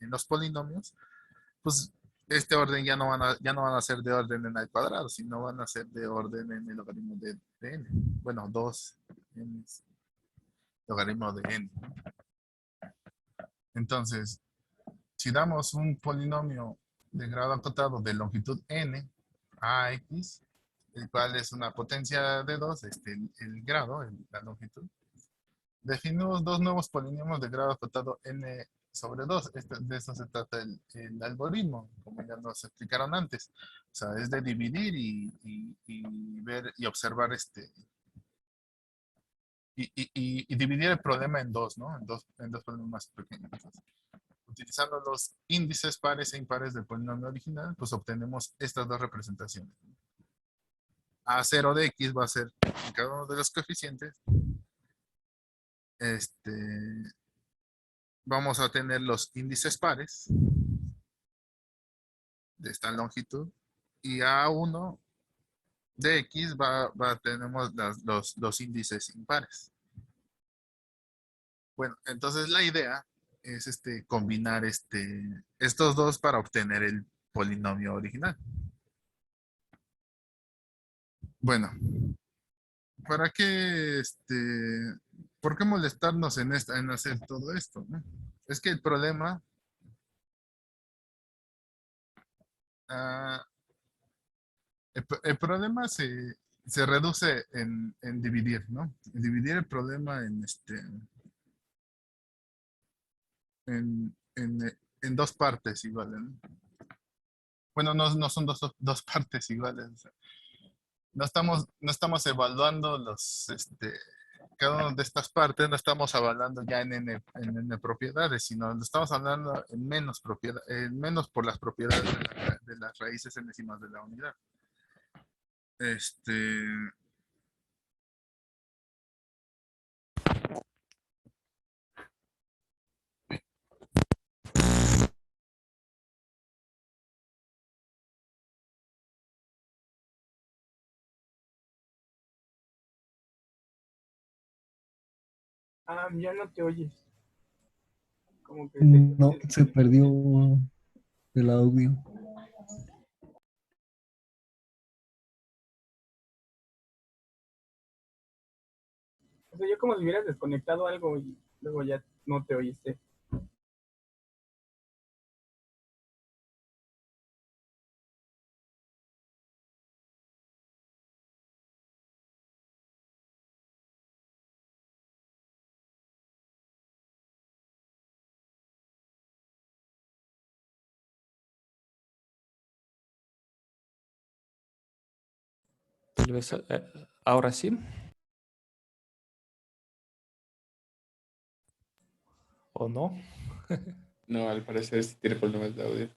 los polinomios, pues este orden ya no van a ser de orden n al cuadrado, sino van a ser de orden n el logaritmo de n. Bueno, 2 n logaritmo de n. Entonces, si damos un polinomio de grado acotado de longitud n a x, el cual es una potencia de 2, el grado, la longitud, definimos dos nuevos polinomios de grado acotado n sobre 2. De eso se trata el algoritmo, como ya nos explicaron antes. O sea, es de dividir y ver y observar y dividir el problema en dos, ¿no? En dos problemas pequeños. Utilizando los índices pares e impares del polinomio original, pues obtenemos estas dos representaciones. A0 de x va a ser en cada uno de los coeficientes. Vamos a tener los índices pares de esta longitud y A1 de x tenemos los índices impares. Bueno, entonces la idea es combinar estos dos para obtener el polinomio original. Bueno, ¿para qué por qué molestarnos en hacer todo esto, ¿no? Es que el problema ah, el problema se reduce en dividir, ¿no? En dividir el problema en dos partes iguales, ¿no? Bueno, no son dos partes iguales. O sea, no estamos evaluando cada una de estas partes, no estamos evaluando ya en N propiedades, sino lo estamos hablando en menos por las propiedades de las raíces enésimas de la unidad. Ya no te oyes. Como que No, se perdió el audio. O sea, yo como si hubieras desconectado algo y luego ya no te oíste. Tal vez ahora sí. ¿O no? No, al parecer sí tiene problemas de audio.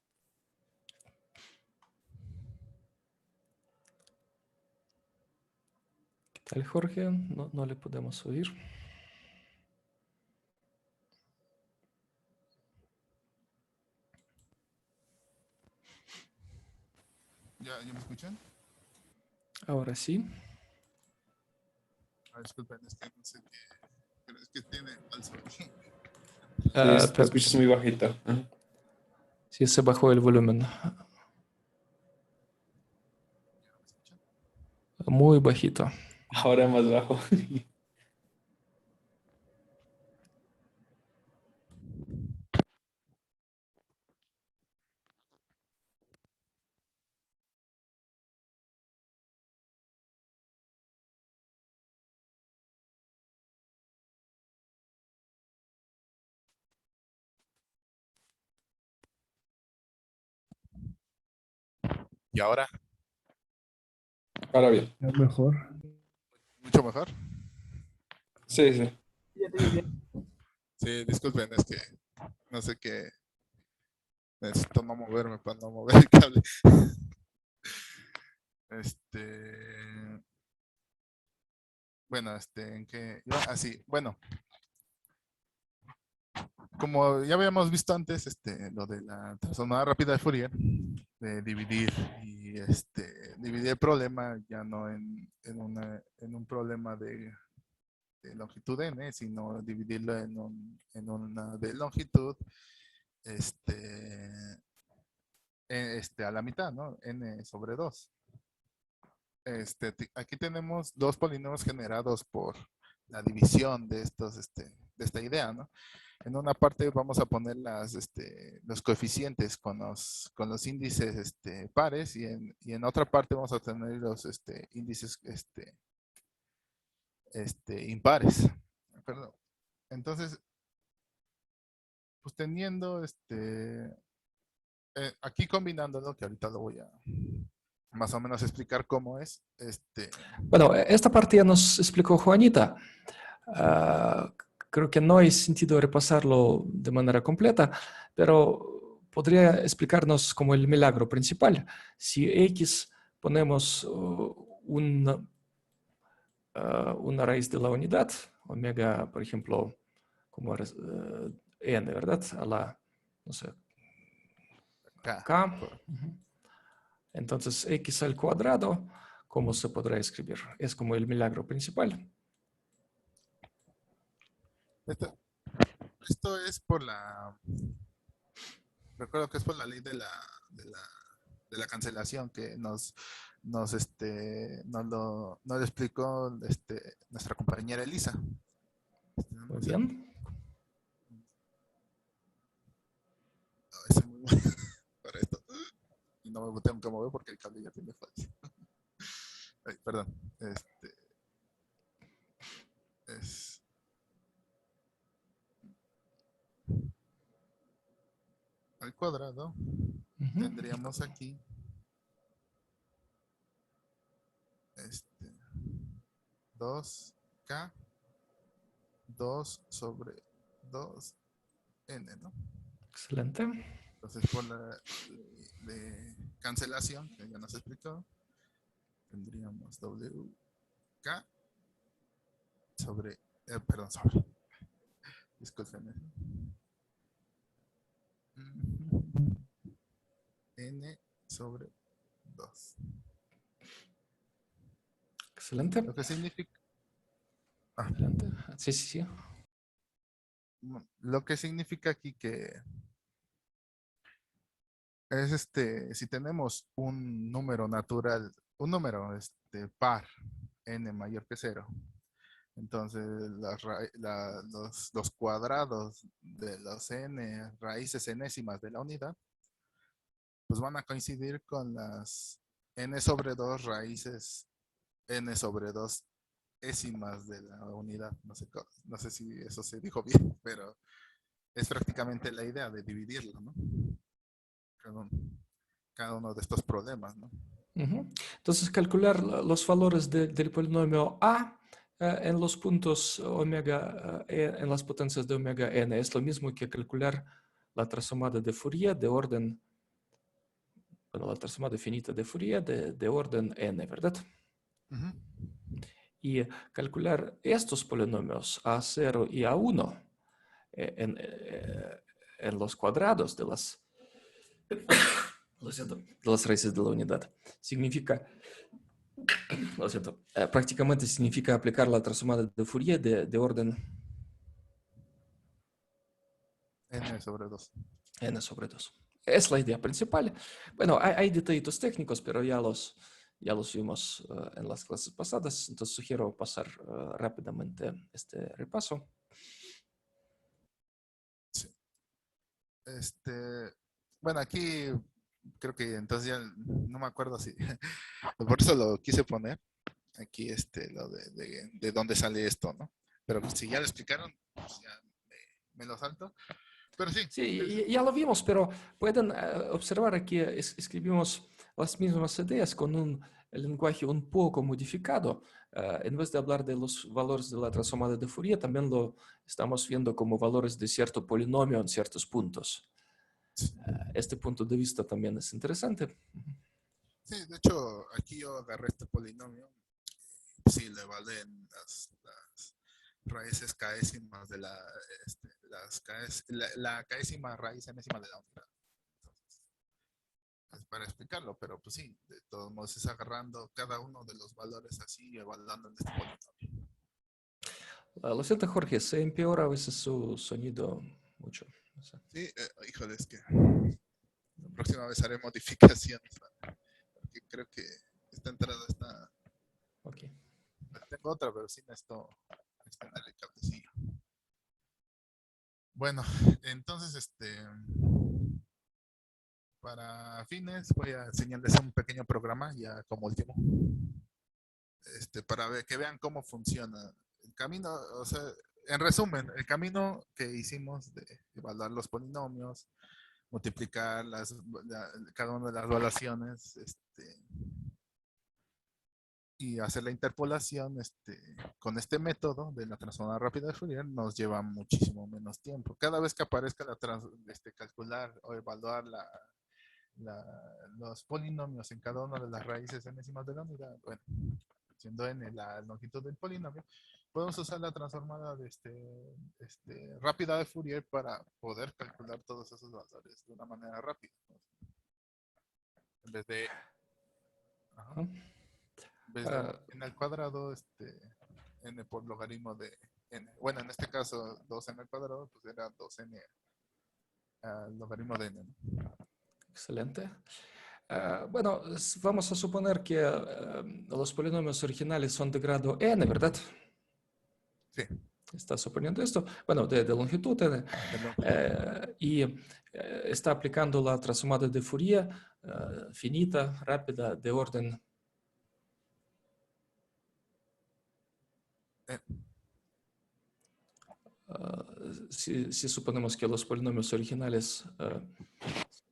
¿Qué tal, Jorge? No le podemos oír. ¿Ya me escuchan? Ahora sí. Disculpen, es que no sé qué. Pero es que tiene falso. Sí, te escuchas muy bajito. Ajá. Sí, se bajó el volumen. Muy bajito. Ahora más bajo. ¿Y ahora? Ahora bien. Ya mejor. ¿Mucho mejor? Sí, sí. Ya te oyes bien. Sí, disculpen, es que no sé qué. Necesito no moverme para no mover el cable. Bueno, ¿en qué iba? Sí, bueno. Como ya habíamos visto antes, lo de la transformada rápida de Fourier, de dividir y dividir el problema ya no en un problema de longitud n, sino dividirlo en una de longitud a la mitad, ¿no? N sobre 2. Aquí tenemos dos polinomios generados por la división de esta idea, ¿no? En una parte vamos a poner los coeficientes con los índices pares y en otra parte vamos a tener los índices impares. Perdón. Entonces, pues teniendo aquí combinándolo, que ahorita lo voy a más o menos explicar cómo es. Bueno, esta parte ya nos explicó Juanita. Ah, creo que no hay sentido repasarlo de manera completa, pero podría explicarnos como el milagro principal. Si X ponemos una raíz de la unidad, omega, por ejemplo, como n, ¿verdad? A la, no sé, K. k. Entonces, x al cuadrado, ¿cómo se podrá escribir? Es como el milagro principal. Esto es por recuerdo que es por la ley de la cancelación que nos lo explicó nuestra compañera Elisa. Muy bien. Soy muy bueno para esto. Y no me tengo que mover porque el cable ya tiene falla. Ay, perdón. Es al cuadrado. Tendríamos aquí 2K 2 sobre 2N, ¿no? Excelente. Entonces, por la de cancelación, que ya nos explicó, tendríamos WK sobre, perdón, sobre, discúlpenme. N sobre 2. Excelente. Lo que significa, Excelente. Sí, sí, sí. lo que significa aquí que es si tenemos un número natural, un número par n mayor que 0, entonces los cuadrados de los n raíces enésimas de la unidad pues van a coincidir con las n sobre 2 raíces n sobre 2 décimas de la unidad. No sé si eso se dijo bien, pero es prácticamente la idea de dividirlo, ¿no? Cada uno de estos problemas, ¿no? Entonces, calcular los valores del polinomio A en los puntos omega, en las potencias de omega n es lo mismo que calcular la transformada de Fourier de orden, bueno, la transformada finita de Fourier de orden n, ¿verdad? Y calcular estos polinomios A0 y A1 en los cuadrados de las raíces de la unidad significa, lo siento, prácticamente significa aplicar la transformada de Fourier de orden n sobre 2. n sobre 2. Es la idea principal. Bueno, hay detallitos técnicos, pero ya los vimos en las clases pasadas, entonces sugiero pasar rápidamente este repaso. Sí. Bueno, aquí creo que entonces ya no me acuerdo si por eso lo quise poner aquí lo de dónde sale esto, ¿no? Pero si ya lo explicaron, pues ya me lo salto. Pero sí. Sí, ya lo vimos, pero pueden observar aquí escribimos las mismas ideas con el lenguaje un poco modificado. En vez de hablar de los valores de la transformada de Fourier, también lo estamos viendo como valores de cierto polinomio en ciertos puntos. Este punto de vista también es interesante. Sí, de hecho, aquí yo agarré este polinomio. Sí, le valen las raíces caésimas de la caésima raíz enésima de la unidad. Entonces, es para explicarlo, pero pues sí, de todos modos es agarrando cada uno de los valores así y evaluando en este polinomio. Lo siento, Jorge, se empeora a veces su sonido mucho. No sé. Sí, híjole, es que la próxima vez haré modificaciones. Porque creo que esta entrada está... Ok. Tengo otra, pero sí necesito extender el cablecillo. Bueno, entonces, para fines voy a enseñarles un pequeño programa ya como último, para que vean cómo funciona el camino. O sea, en resumen, el camino que hicimos de evaluar los polinomios, multiplicar cada una de las evaluaciones, y hacer la interpolación, con este método de la transformada rápida de Fourier nos lleva muchísimo menos tiempo. Cada vez que aparezca calcular o evaluar los polinomios en cada una de las raíces enésimas de la unidad, bueno, siendo n la longitud del polinomio, podemos usar la transformada rápida de Fourier para poder calcular todos esos valores de una manera rápida, ¿no? En vez de... Ajá. En vez de n al cuadrado, n por logaritmo de n. Bueno, en este caso 2n al cuadrado, pues era 2n al logaritmo de n, ¿no? Excelente. Bueno, vamos a suponer que los polinomios originales son de grado n, ¿verdad? Sí. Está suponiendo esto. Bueno, de longitud n. Y está aplicando la transformada de Fourier finita, rápida, de orden si suponemos que los polinomios originales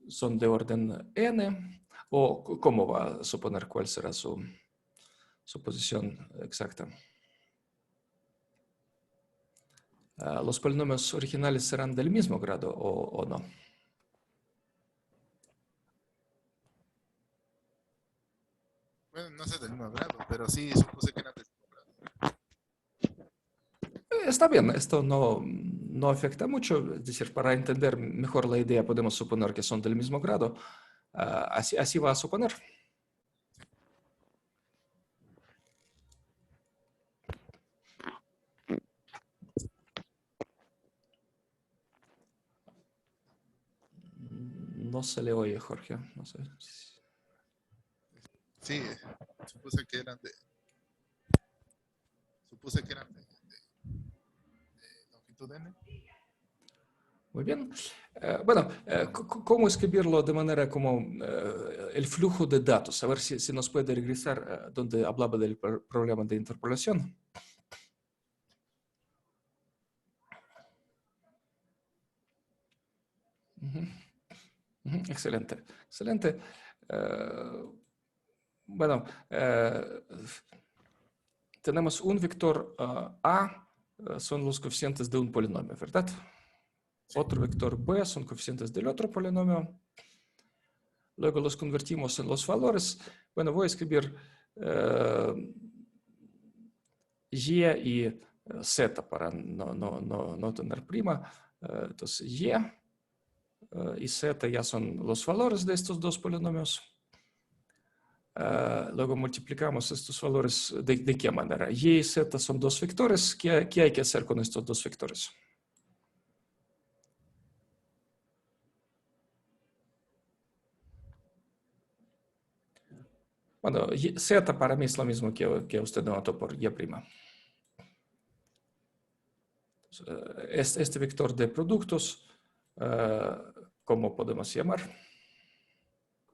son de orden n, o cómo va a suponer cuál será su posición exacta. ¿Los polinomios originales serán del mismo grado o no? Bueno, no sé del mismo grado, pero sí supuse que eran del mismo grado. Está bien, esto no afecta mucho. Es decir, para entender mejor la idea podemos suponer que son del mismo grado. Así va a suponer. No se le oye, Jorge. No sé. Sí, supuse que eran de longitud n. Muy bien. Bueno, ¿cómo escribirlo de manera como el flujo de datos? A ver si nos puede regresar donde hablaba del problema de interpolación. Excelente, excelente. Bueno, tenemos un vector A, son los coeficientes de un polinomio, ¿verdad? Sí. Otro vector B son coeficientes del otro polinomio. Luego los convertimos en los valores. Bueno, voy a escribir Y y Z para no tener prima. Entonces, Y Z ya son los valores de estos dos polinomios. Luego multiplicamos estos valores. ¿De qué manera? Y Z son dos vectores. ¿Qué hay que hacer con estos dos vectores? Bueno, Z para mí es lo mismo que usted notó por Y'. Este vector de productos, ¿cómo podemos llamar?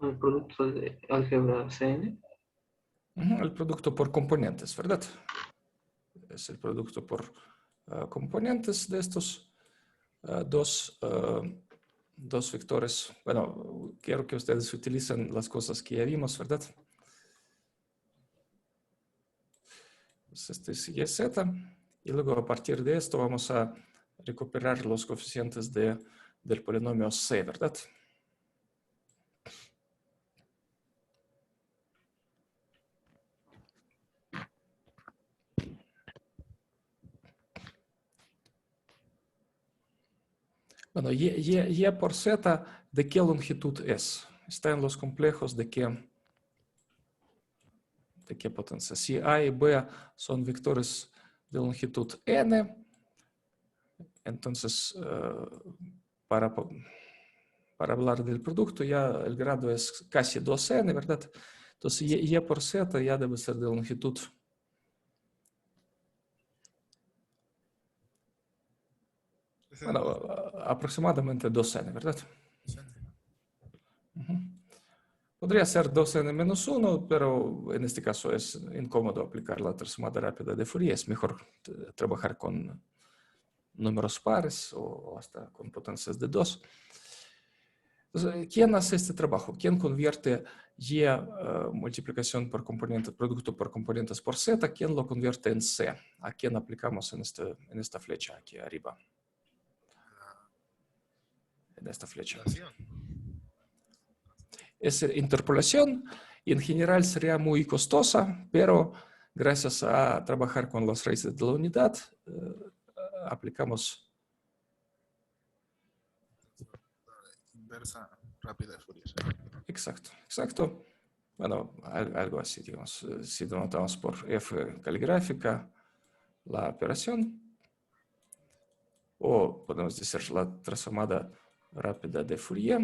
El producto de álgebra CN. El producto por componentes, ¿verdad? Es el producto por componentes de estos dos vectores. Bueno, quiero que ustedes utilicen las cosas que ya vimos, ¿verdad? Pues este es YZ. Y luego a partir de esto vamos a recuperar los coeficientes del polinomio C, ¿verdad? Bueno, y por Z, ¿de qué longitud es? Está en los complejos de qué potencia. Si A y B son vectores de longitud n, entonces para hablar del producto ya el grado es casi 2n, ¿verdad? Entonces y por Z ya debe ser de longitud. Bueno, aproximadamente 2n, ¿verdad? Ujú. Podría ser 2n menos 1, pero en este caso es incómodo aplicar la transformada rápida de Fourier. Es mejor trabajar con números pares o hasta con potencias de 2. Entonces, ¿quién hace este trabajo? ¿Quién convierte Y multiplicación por componentes, producto por componentes por Z? ¿Quién lo convierte en C? ¿A quién aplicamos en esta flecha aquí arriba? En esta flecha. Es interpolación y en general sería muy costosa, pero gracias a trabajar con las raíces de la unidad, aplicamos Inversa rápida de Fourier. exacto, exacto. Bueno, algo así, digamos, si denotamos por F caligráfica la operación, o podemos decir la transformada rápida de Fourier,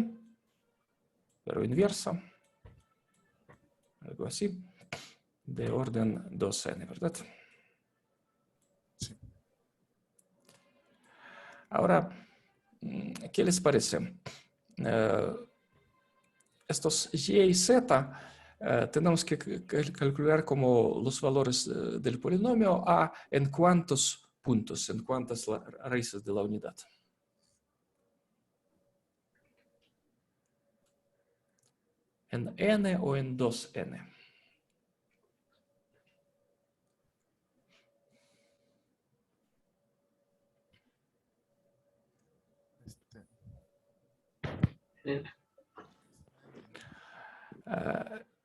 pero inversa, algo así, de orden 2n, ¿verdad? Sí. Ahora, ¿qué les parece? Estos y y z tenemos que calcular como los valores del polinomio a en cuántos puntos, en cuántas raíces de la unidad. ¿En n o en 2n?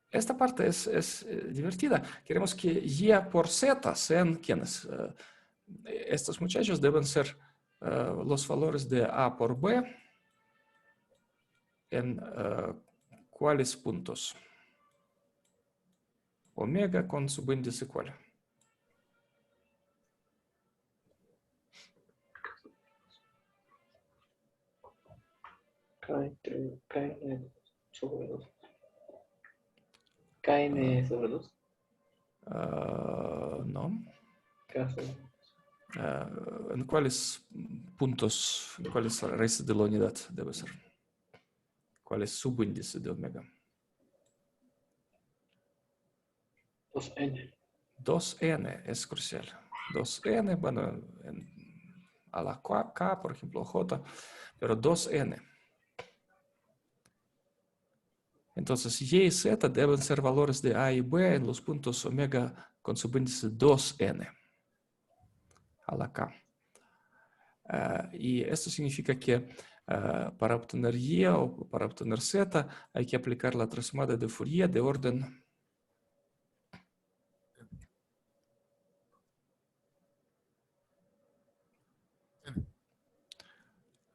Esta parte es divertida. Queremos que y por z sean ¿quiénes? Estos muchachos deben ser los valores de a por b en cuáles puntos. Omega con subíndice cuál. KN sobre 2. KN sobre 2. No. K sobre 2. ¿En cuáles puntos, en cuáles raíces de la unidad debe ser? ¿Cuál es subíndice de omega? 2n. 2n es crucial. 2n, bueno, a la k, por ejemplo, j, pero 2n. Entonces, y y z deben ser valores de a y b en los puntos omega con subíndice 2n a la k. Y esto significa que para obtener y o para obtener z hay que aplicar la transformada de Fourier de orden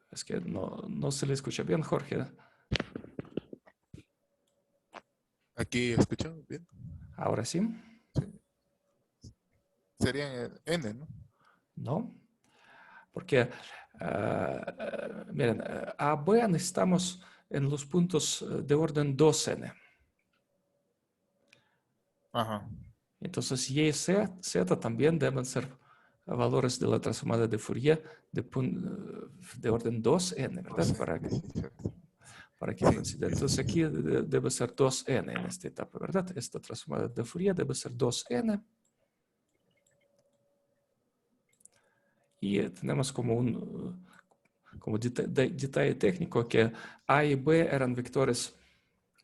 es que no se le escucha bien, Jorge. Aquí escuchan bien. Ahora sí. Sería n, ¿no? No, porque miren, a b necesitamos en los puntos de orden 2n. Ajá. Entonces, y z también deben ser valores de la transformada de Fourier de orden 2n, ¿verdad? Para que coincida. Entonces, aquí debe ser 2n en esta etapa, ¿verdad? Esta transformada de Fourier debe ser 2n. Y tenemos como un detalle técnico que A y B eran vectores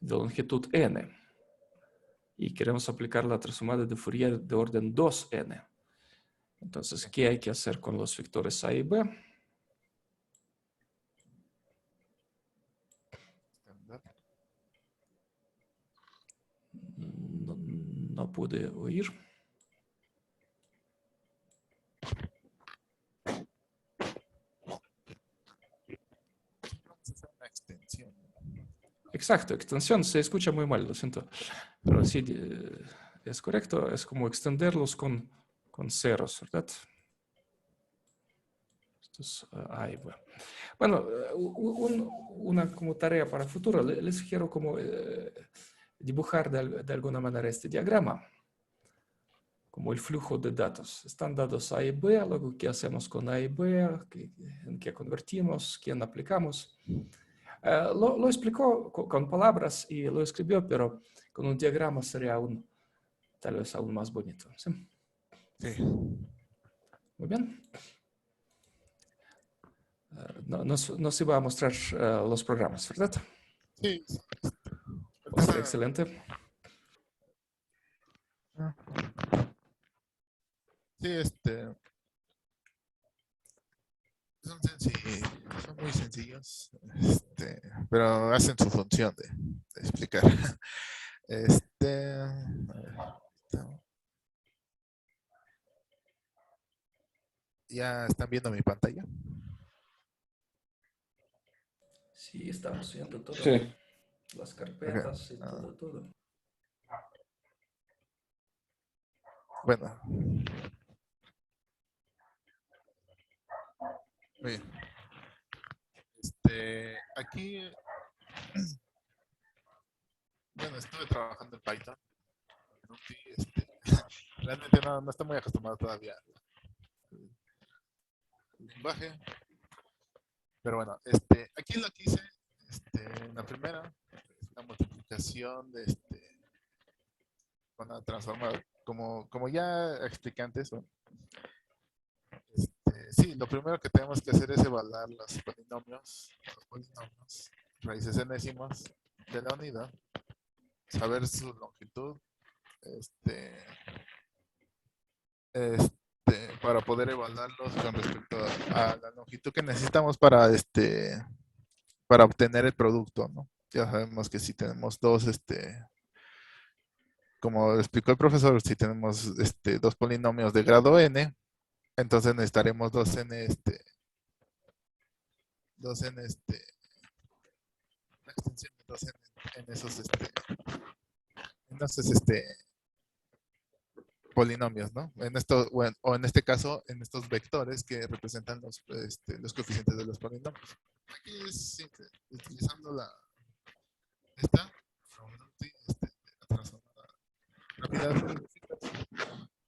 de longitud n. Y queremos aplicar la transformada de Fourier de orden 2n. Entonces, ¿qué hay que hacer con los vectores A y B? No pude oír. Una extensión. Exacto, extensión se escucha muy mal, lo siento. Pero sí, es correcto, es como extenderlos con ceros, ¿verdad? Esto es A y B. Bueno, una como tarea para el futuro, les sugiero como dibujar de alguna manera este diagrama como el flujo de datos. Están dados A y B, luego qué hacemos con A y B, en qué convertimos, quién aplicamos. Lo explicó con palabras y lo escribió, pero con un diagrama sería tal vez aún más bonito. ¿Sí? Sí. Muy bien. Nos iba a mostrar los programas, ¿verdad? Sí. Pues excelente. Sí, son muy sencillos, pero hacen su función de explicar. A ver, ¿ya están viendo mi pantalla? Sí, estamos viendo todo. Sí. Las Ok. carpetas y todo. Bueno. Muy bien. Aquí, bueno, estuve trabajando en Python. Sí, realmente no estoy muy acostumbrado todavía al lenguaje. Pero bueno, aquí lo que hice, en la primera, la multiplicación de con la transformada. Como ya expliqué antes, ¿no? Sí, lo primero que tenemos que hacer es evaluar los polinomios, raíces enésimas de la unidad, saber su longitud, para poder evaluarlos con respecto a la longitud que necesitamos para obtener el producto, ¿no? Ya sabemos que si tenemos dos, como explicó el profesor, si tenemos dos polinomios de grado n, entonces necesitaremos la extensión de 2n en esos, entonces, polinomios, ¿no? O en este caso, en estos vectores que representan los coeficientes de los polinomios. Aquí es simple, utilizando esta la transformada rápida de Fourier.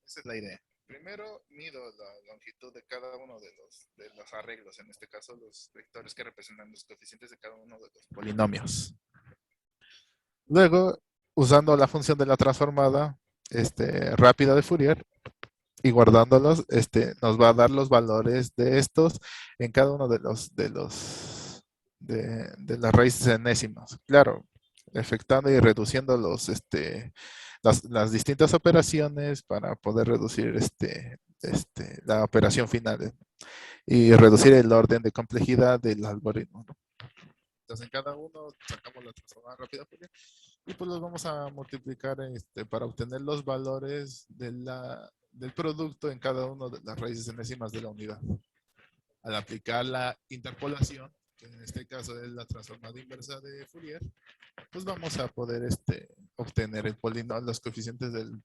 Esa es la idea. Primero mido la longitud de cada uno de los arreglos, en este caso los vectores que representan los coeficientes de cada uno de los polinomios. Luego, usando la función de la transformada rápida de Fourier y guardándolos, nos va a dar los valores de estos en cada uno de las raíces enésimas. Claro, efectuando y reduciendo las distintas operaciones para poder reducir la operación final y reducir el orden de complejidad del algoritmo, ¿no? Entonces, en cada uno sacamos la transformada rápida Fourier y pues los vamos a multiplicar para obtener los valores del producto en cada una de las raíces enésimas de la unidad. Al aplicar la interpolación, que en este caso es la transformada inversa de Fourier, pues vamos a poder obtener los coeficientes del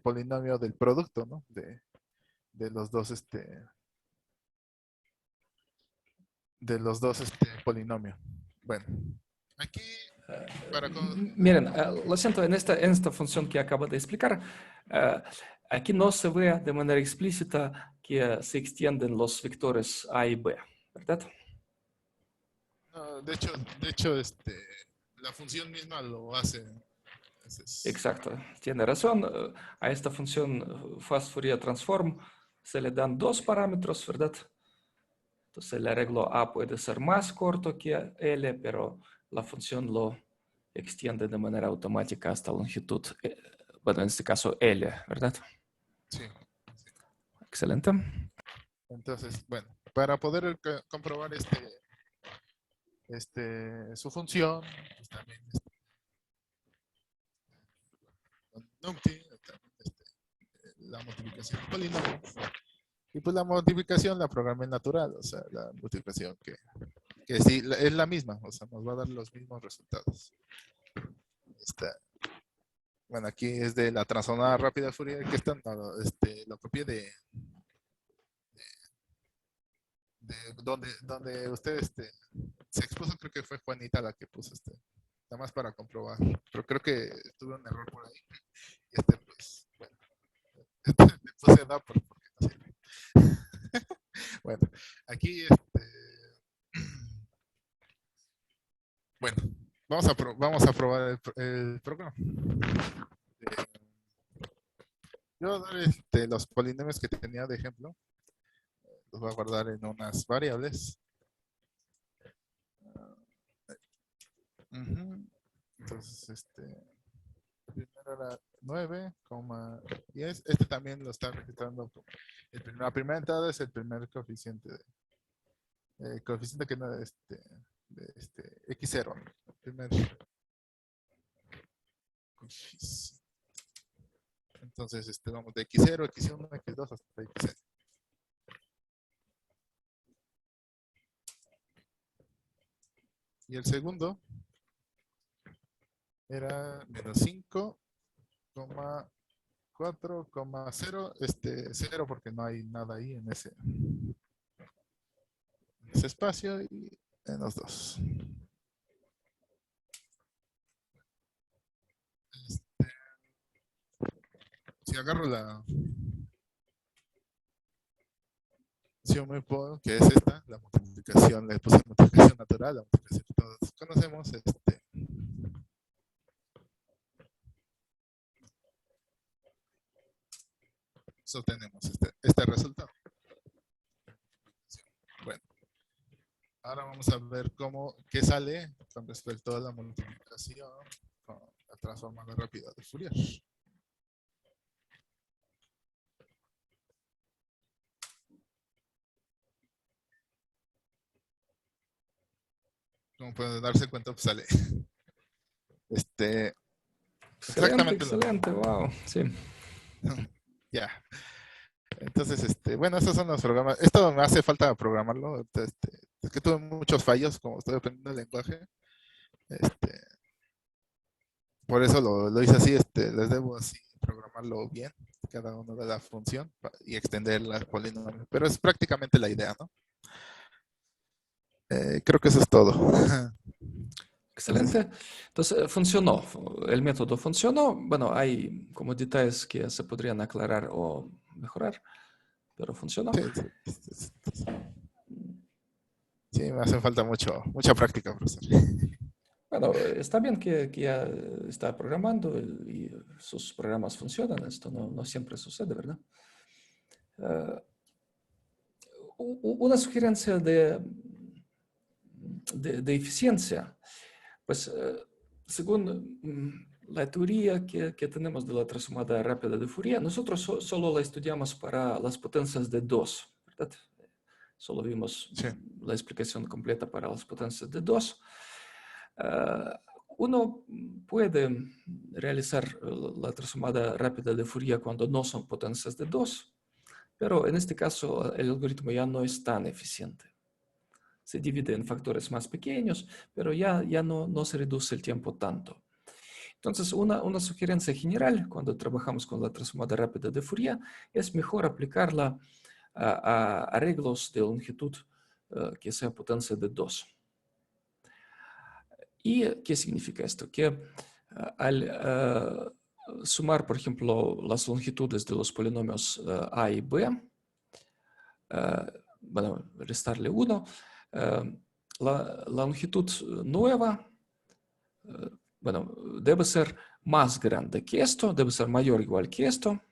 polinomio del producto, ¿no? De los dos polinomios. Bueno, aquí Miren, lo siento, en esta función que acabo de explicar, aquí no se ve de manera explícita que se extienden los vectores A y B, ¿verdad? no, de hecho, la función misma lo hace. Exacto, tiene razón. A esta función Fast Fourier Transform se le dan dos parámetros, ¿verdad? Entonces el arreglo A puede ser más corto que L, pero la función lo extiende de manera automática hasta longitud, bueno, en este caso L, ¿verdad? Sí. Excelente. Entonces, bueno, para poder comprobar su función, pues también con NumPy, también, la multiplicación de polinomios. Y pues la multiplicación la programé natural, o sea, la multiplicación que sí es la misma, o sea, nos va a dar los mismos resultados. Bueno, aquí es de la transformada rápida de Fourier, que lo copié de donde usted se expuso, creo que fue Juanita la que puso nada más para comprobar, pero creo que tuve un error por ahí. Pues da porque no sirve. Bueno, aquí, bueno, vamos a probar el programa. Yo voy a dar los polinomios que tenía de ejemplo. Los voy a guardar en unas variables. Entonces, primero era 9,10. Este también lo está registrando. La primera entrada es el primer coeficiente. Coeficiente que no es x0. El primer coeficiente. Entonces, vamos de x0, x1, x2 hasta xn. Y el segundo era menos 5,4,0. 0 porque no hay nada ahí en ese espacio, y menos 2. Si agarro la opción muy poco, que es esta, la multiplicación, le puse multiplicación natural, la multiplicación que todos conocemos, obtenemos este resultado. Bueno, ahora vamos a ver qué sale con respecto a la multiplicación con la transformada rápida de Fourier. Como pueden darse cuenta, pues sale Excelente, exactamente excelente, wow, sí. Ya. Entonces, bueno, esos son los programas. Esto me hace falta programarlo. Es que tuve muchos fallos como estoy aprendiendo el lenguaje. Por eso lo hice así. Les debo así programarlo bien, cada uno de la función y extender las polinomios. Pero es prácticamente la idea, ¿no? Creo que eso es todo. Excelente. Entonces, funcionó. El método funcionó. Bueno, hay como detalles que se podrían aclarar o mejorar, pero funcionó. Sí, me hace falta mucha práctica, profesor. Bueno, está bien que ya está programando y sus programas funcionan. Esto no siempre sucede, ¿verdad? Una sugerencia de eficiencia. Pues, según la teoría que tenemos de la transformada rápida de Fourier, nosotros solo la estudiamos para las potencias de 2, ¿verdad? Solo vimos la explicación completa para las potencias de 2. Uno puede realizar la transformada rápida de Fourier cuando no son potencias de 2, pero en este caso el algoritmo ya no es tan eficiente. Se divide en factores más pequeños, pero ya no se reduce el tiempo tanto. Entonces, una sugerencia general cuando trabajamos con la transformada rápida de Fourier es mejor aplicarla a arreglos de longitud que sea potencia de 2. ¿Y qué significa esto? Que al sumar, por ejemplo, las longitudes de los polinomios A y B, bueno, restarle 1, la longitud nueva, bueno, debe ser más grande que esto, debe ser mayor o igual que esto,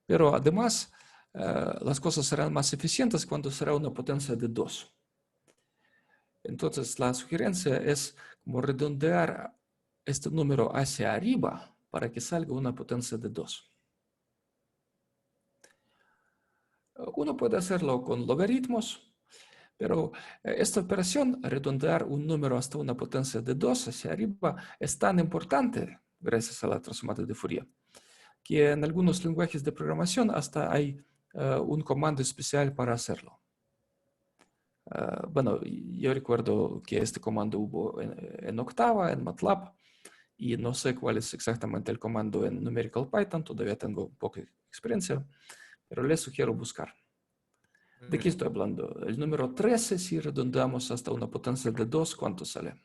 pero además las cosas serán más eficientes cuando será una potencia de 2. Entonces, la sugerencia es como redondear este número hacia arriba para que salga una potencia de 2. Uno puede hacerlo con logaritmos, pero esta operación, redondear un número hasta una potencia de 2 hacia arriba, es tan importante, gracias a la transformada de Fourier, que en algunos lenguajes de programación hasta hay un comando especial para hacerlo. Bueno, yo recuerdo que este comando hubo en Octava, en MATLAB, y no sé cuál es exactamente el comando en Numerical Python, todavía tengo poca experiencia, pero les sugiero buscar. ¿De qué estoy hablando? El número 13, si redondeamos hasta una potencia de 2, ¿cuánto sale?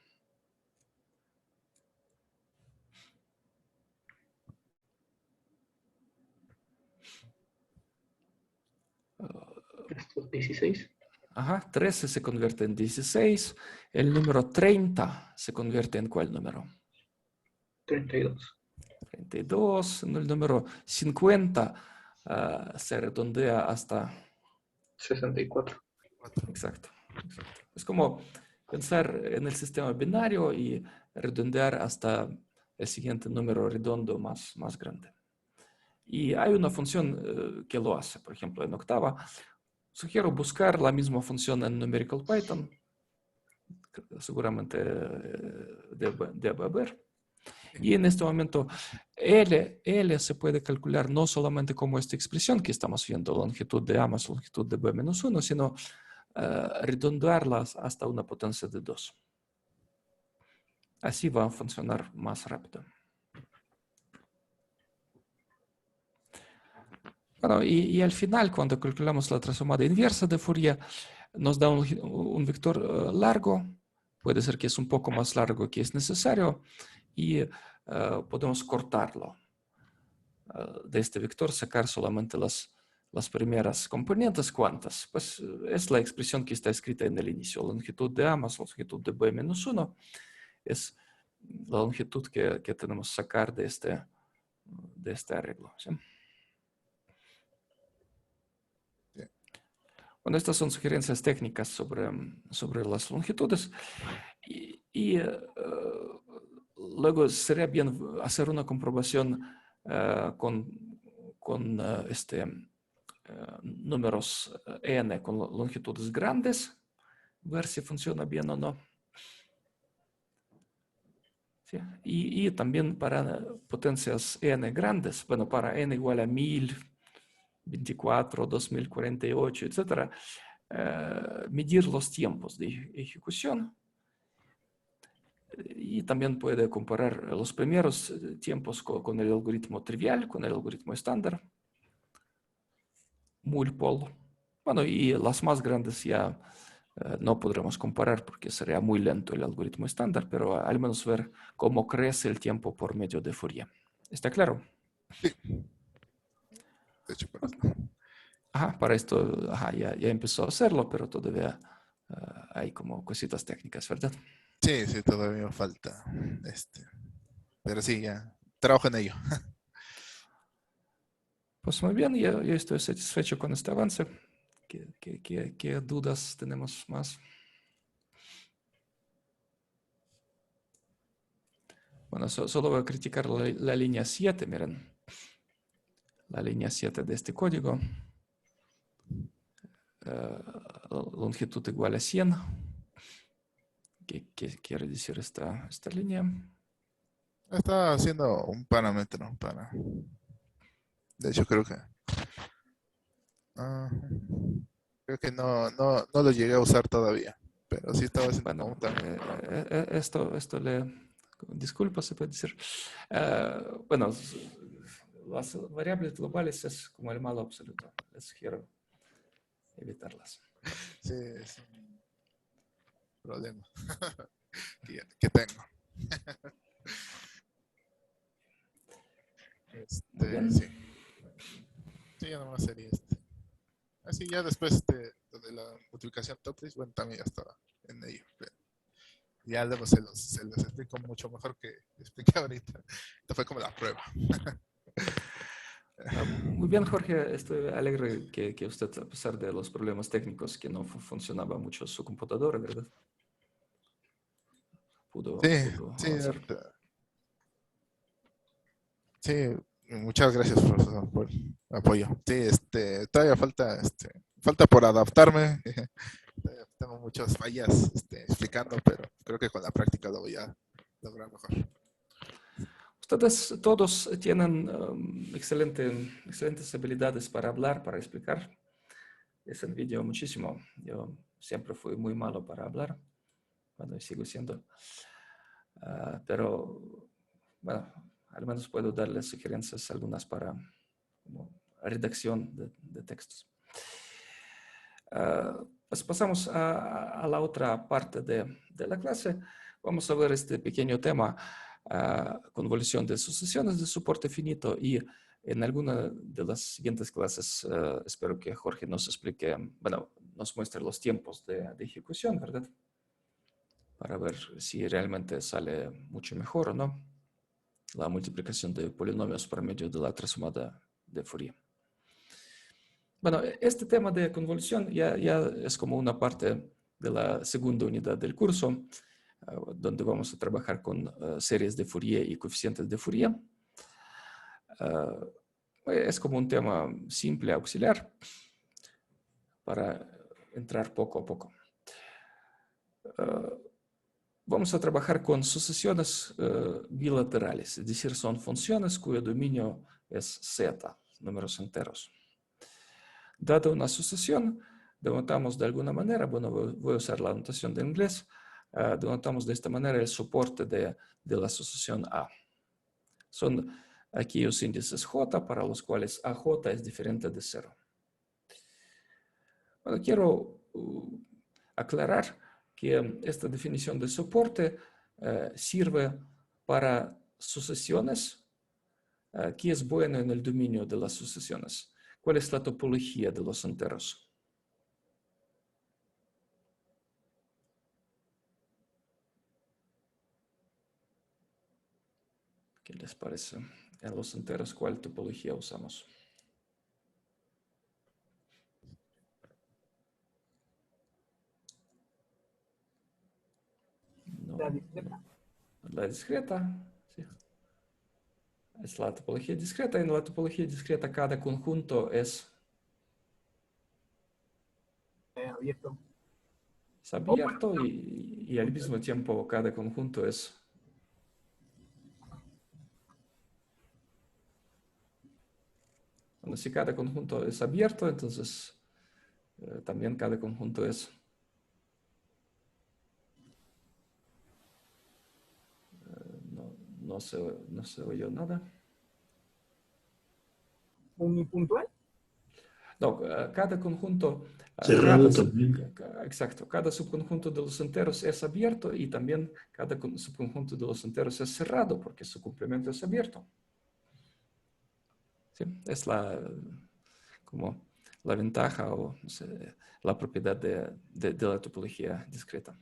16. Ajá, 13 se convierte en 16. El número 30 se convierte en ¿cuál número? 32. 32. El número 50 se redondea hasta... 64. Exacto, exacto. Es como pensar en el sistema binario y redondear hasta el siguiente número redondo más grande. Y hay una función que lo hace, por ejemplo, en octava. Sugiero buscar la misma función en Numerical Python. Seguramente debe haber. Y en este momento, L se puede calcular no solamente como esta expresión que estamos viendo, longitud de A más longitud de B menos 1, sino redondearlas hasta una potencia de 2. Así va a funcionar más rápido. Bueno, y al final, cuando calculamos la transformada inversa de Fourier, nos da un vector largo. Puede ser que es un poco más largo que es necesario. Y podemos cortarlo. De este vector sacar solamente las primeras componentes. ¿Cuántas? Pues es la expresión que está escrita en el inicio. Longitud de A más longitud de B menos 1 es la longitud que tenemos que sacar de este arreglo. ¿Sí? Bueno, estas son sugerencias técnicas sobre las longitudes. Y luego sería bien hacer una comprobación con números n con longitudes grandes, ver si funciona bien o no. ¿Sí? Y también para potencias n grandes, bueno, para n igual a 1024, 2048, etc., medir los tiempos de ejecución. Y también puede comparar los primeros tiempos con el algoritmo trivial, con el algoritmo estándar, multipole. Bueno, y las más grandes ya no podremos comparar porque sería muy lento el algoritmo estándar, pero al menos ver cómo crece el tiempo por medio de Fourier. ¿Está claro? Sí. De hecho, pero Ajá, para esto ya empezó a hacerlo, pero todavía hay como cositas técnicas, ¿verdad? sí, todavía falta. Pero sí, ya trabajo en ello. Pues muy bien, yo estoy satisfecho con este avance. ¿Qué dudas tenemos más? Bueno, solo voy a criticar la línea 7, miren. La línea 7 de este código. Longitud igual a 100. ¿Qué quiere decir esta línea? Estaba haciendo un parámetro para. De hecho, creo que no lo llegué a usar todavía. Pero sí estaba haciendo Bueno, un parámetro. esto disculpa, se puede decir. Bueno, las variables globales es como el malo absoluto. Les sugiero evitarlas. Sí, es un problema que tengo. Muy bien. Sí. Sí, ya nomás sería Así ya después de la multiplicación Topliss, bueno, también ya estaba en ello. Pero ya luego se los explico mucho mejor que expliqué ahorita. Esto fue como la prueba. Muy bien, Jorge. Estoy alegre que usted, a pesar de los problemas técnicos, que no funcionaba mucho su computadora, ¿verdad? Pudo Sí, avanzar. ahorita. Sí, muchas gracias por el apoyo. Sí, todavía falta por adaptarme. Todavía tengo muchas fallas explicando, pero creo que con la práctica lo voy a lograr mejor. Ustedes todos tienen excelentes habilidades para hablar, para explicar. Les envidio muchísimo. Yo siempre fui muy malo para hablar. Bueno, y sigo siendo. Pero, bueno, al menos puedo darles sugerencias algunas para como redacción de textos. Pues pasamos a la otra parte de la clase. Vamos a ver este pequeño tema, convolución de sucesiones de soporte finito, y en alguna de las siguientes clases espero que Jorge nos explique, bueno, nos muestra los tiempos de ejecución, ¿verdad? Para ver si realmente sale mucho mejor o no la multiplicación de polinomios por medio de la transformada de Fourier. Bueno, este tema de convolución ya es como una parte de la segunda unidad del curso, donde vamos a trabajar con series de Fourier y coeficientes de Fourier. Es como un tema simple, auxiliar, para entrar poco a poco. Vamos a trabajar con sucesiones bilaterales, es decir, son funciones cuyo dominio es z, números enteros. Dada una sucesión, denotamos de alguna manera, bueno, voy a usar la notación de inglés, denotamos de esta manera el soporte de la sucesión A. Son aquellos índices J para los cuales AJ es diferente de 0. Bueno, quiero aclarar que esta definición de soporte sirve para sucesiones que es bueno en el dominio de las sucesiones. ¿Cuál es la topología de los enteros? ¿Qué les parece? En los enteros, ¿cuál topología usamos? No. La discreta. La discreta, sí. Es la topología discreta. En la topología discreta cada conjunto es Abierto. abierto y al mismo tiempo cada conjunto es bueno, si cada conjunto es abierto, entonces también cada conjunto es no se oyó nada. ¿Unipuntual? No, cada conjunto Cerrado también. Exacto, cada subconjunto de los enteros es abierto y también cada subconjunto de los enteros es cerrado porque su complemento es abierto. Sí, es como la ventaja o no sé, la propiedad de la topología discreta.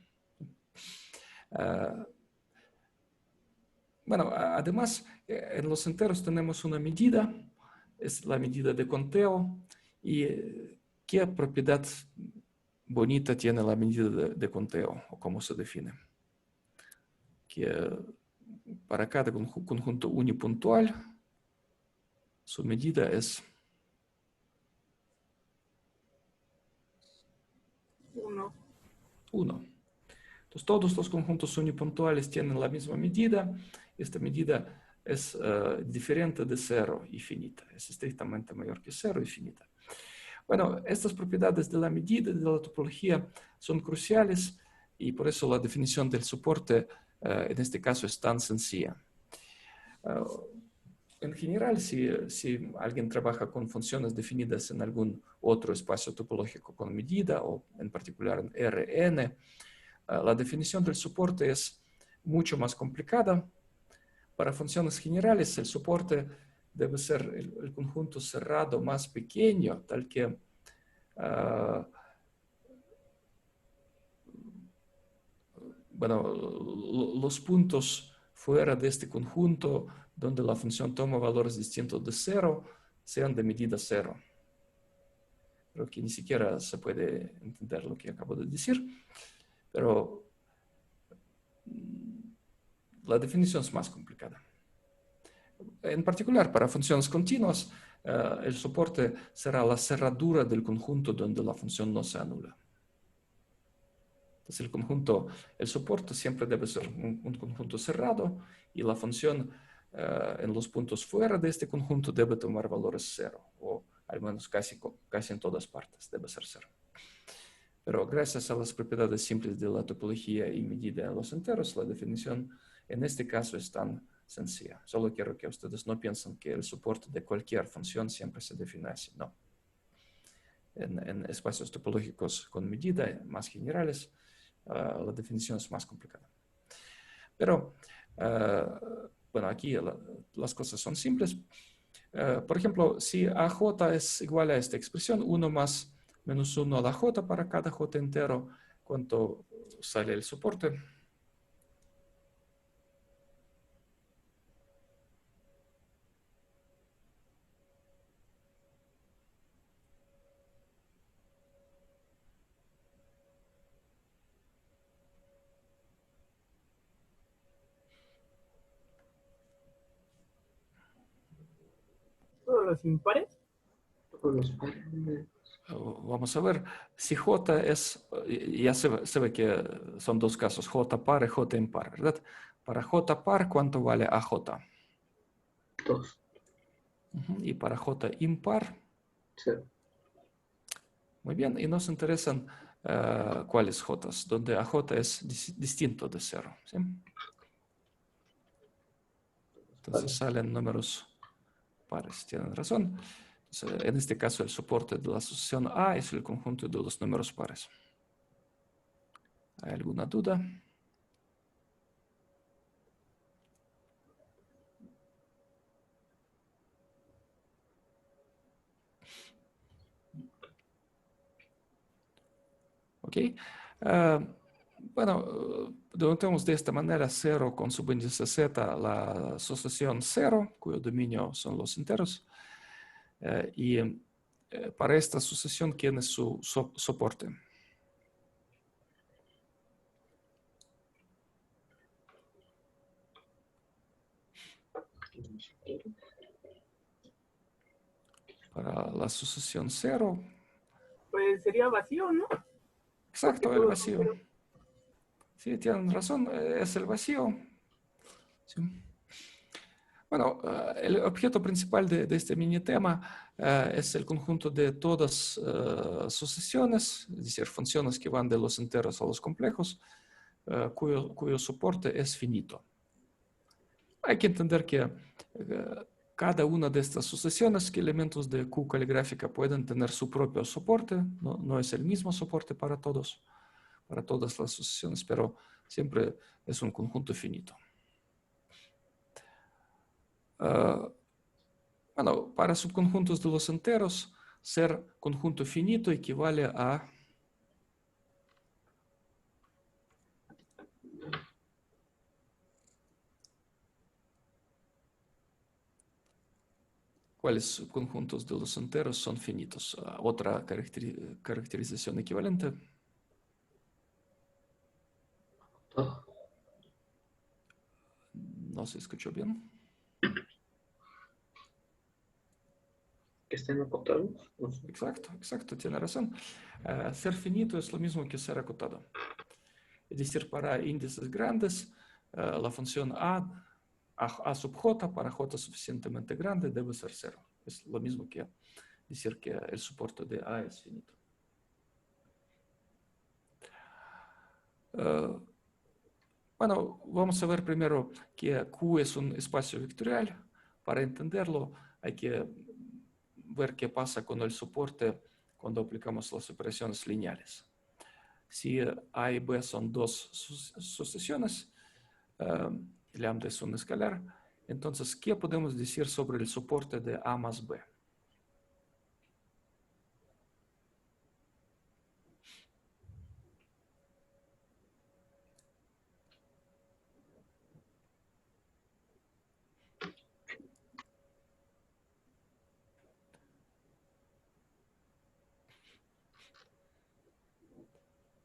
Bueno, además, en los enteros tenemos una medida, es la medida de conteo. ¿Y qué propiedad bonita tiene la medida de conteo o cómo se define? Que para cada conjunto unipuntual, su medida es 1. 1. Entonces, todos los conjuntos unipuntuales tienen la misma medida. Esta medida es diferente de 0 y finita. Es estrictamente mayor que 0 y finita. Bueno, estas propiedades de la medida de la topología son cruciales y por eso la definición del soporte en este caso es tan sencilla. En general, si alguien trabaja con funciones definidas en algún otro espacio topológico con medida o en particular en Rn, la definición del soporte es mucho más complicada. Para funciones generales, el soporte debe ser el conjunto cerrado más pequeño, tal que bueno, los puntos fuera de este conjunto donde la función toma valores distintos de 0 sean de medida 0. Creo que ni siquiera se puede entender lo que acabo de decir, pero la definición es más complicada. En particular, para funciones continuas, el soporte será la cerradura del conjunto donde la función no se anula. Entonces, el soporte siempre debe ser un conjunto cerrado y la función en los puntos fuera de este conjunto debe tomar valores 0, o al menos casi en todas partes debe ser 0. Pero gracias a las propiedades simples de la topología y medida en los enteros, la definición en este caso es tan sencilla. Solo quiero que ustedes no piensen que el soporte de cualquier función siempre se define así. No. En espacios topológicos con medida más generales, la definición es más complicada. Pero, bueno, aquí las cosas son simples. Por ejemplo, si AJ es igual a esta expresión, 1 más menos 1 a la j para cada j entero, cuánto sale el soporte. ¿Todos los impares? Todos los pares. Vamos a ver, si j es, ya se ve que son dos casos, j par y j impar, ¿verdad? Para j par, ¿cuánto vale AJ? 2. Y para j impar, 0. muy bien, y nos interesan cuáles j, donde AJ es distinto de 0, ¿sí? Entonces salen números pares, tienen razón. Entonces, en este caso, el soporte de la asociación A es el conjunto de los números pares. ¿Hay alguna duda? Ok. Bueno, denotamos de esta manera 0 con subíndice z la asociación 0, cuyo dominio son los enteros. Y para esta asociación, ¿quién es su soporte? Para la asociación 0. Pues sería vacío, ¿no? Exacto, Porque el todos son vacío. cero. Sí, tienen razón, es el vacío. Sí. Bueno, el objeto principal de este mini tema es el conjunto de todas sucesiones, es decir, funciones que van de los enteros a los complejos, cuyo soporte es finito. Hay que entender que cada una de estas sucesiones, que elementos de Q caligráfica pueden tener su propio soporte, no es el mismo soporte para todos, para todas las sucesiones, pero siempre es un conjunto finito. Bueno, para subconjuntos de los enteros, ser conjunto finito equivale a ¿cuáles subconjuntos de los enteros son finitos? Otra caracterización equivalente. No se escuchó bien. Que estén acotados. No sé. Exacto, tiene razón. Ser finito es lo mismo que ser acotado. Es decir, para índices grandes, la función A sub j para j suficientemente grande debe ser 0. Es lo mismo que decir que el soporte de A es finito. Bueno, vamos a ver primero que Q es un espacio vectorial. Para entenderlo, hay que ver qué pasa con el soporte cuando aplicamos las operaciones lineales. Si A y B son dos sucesiones, lambda es un escalar, entonces, ¿qué podemos decir sobre el soporte de A más B?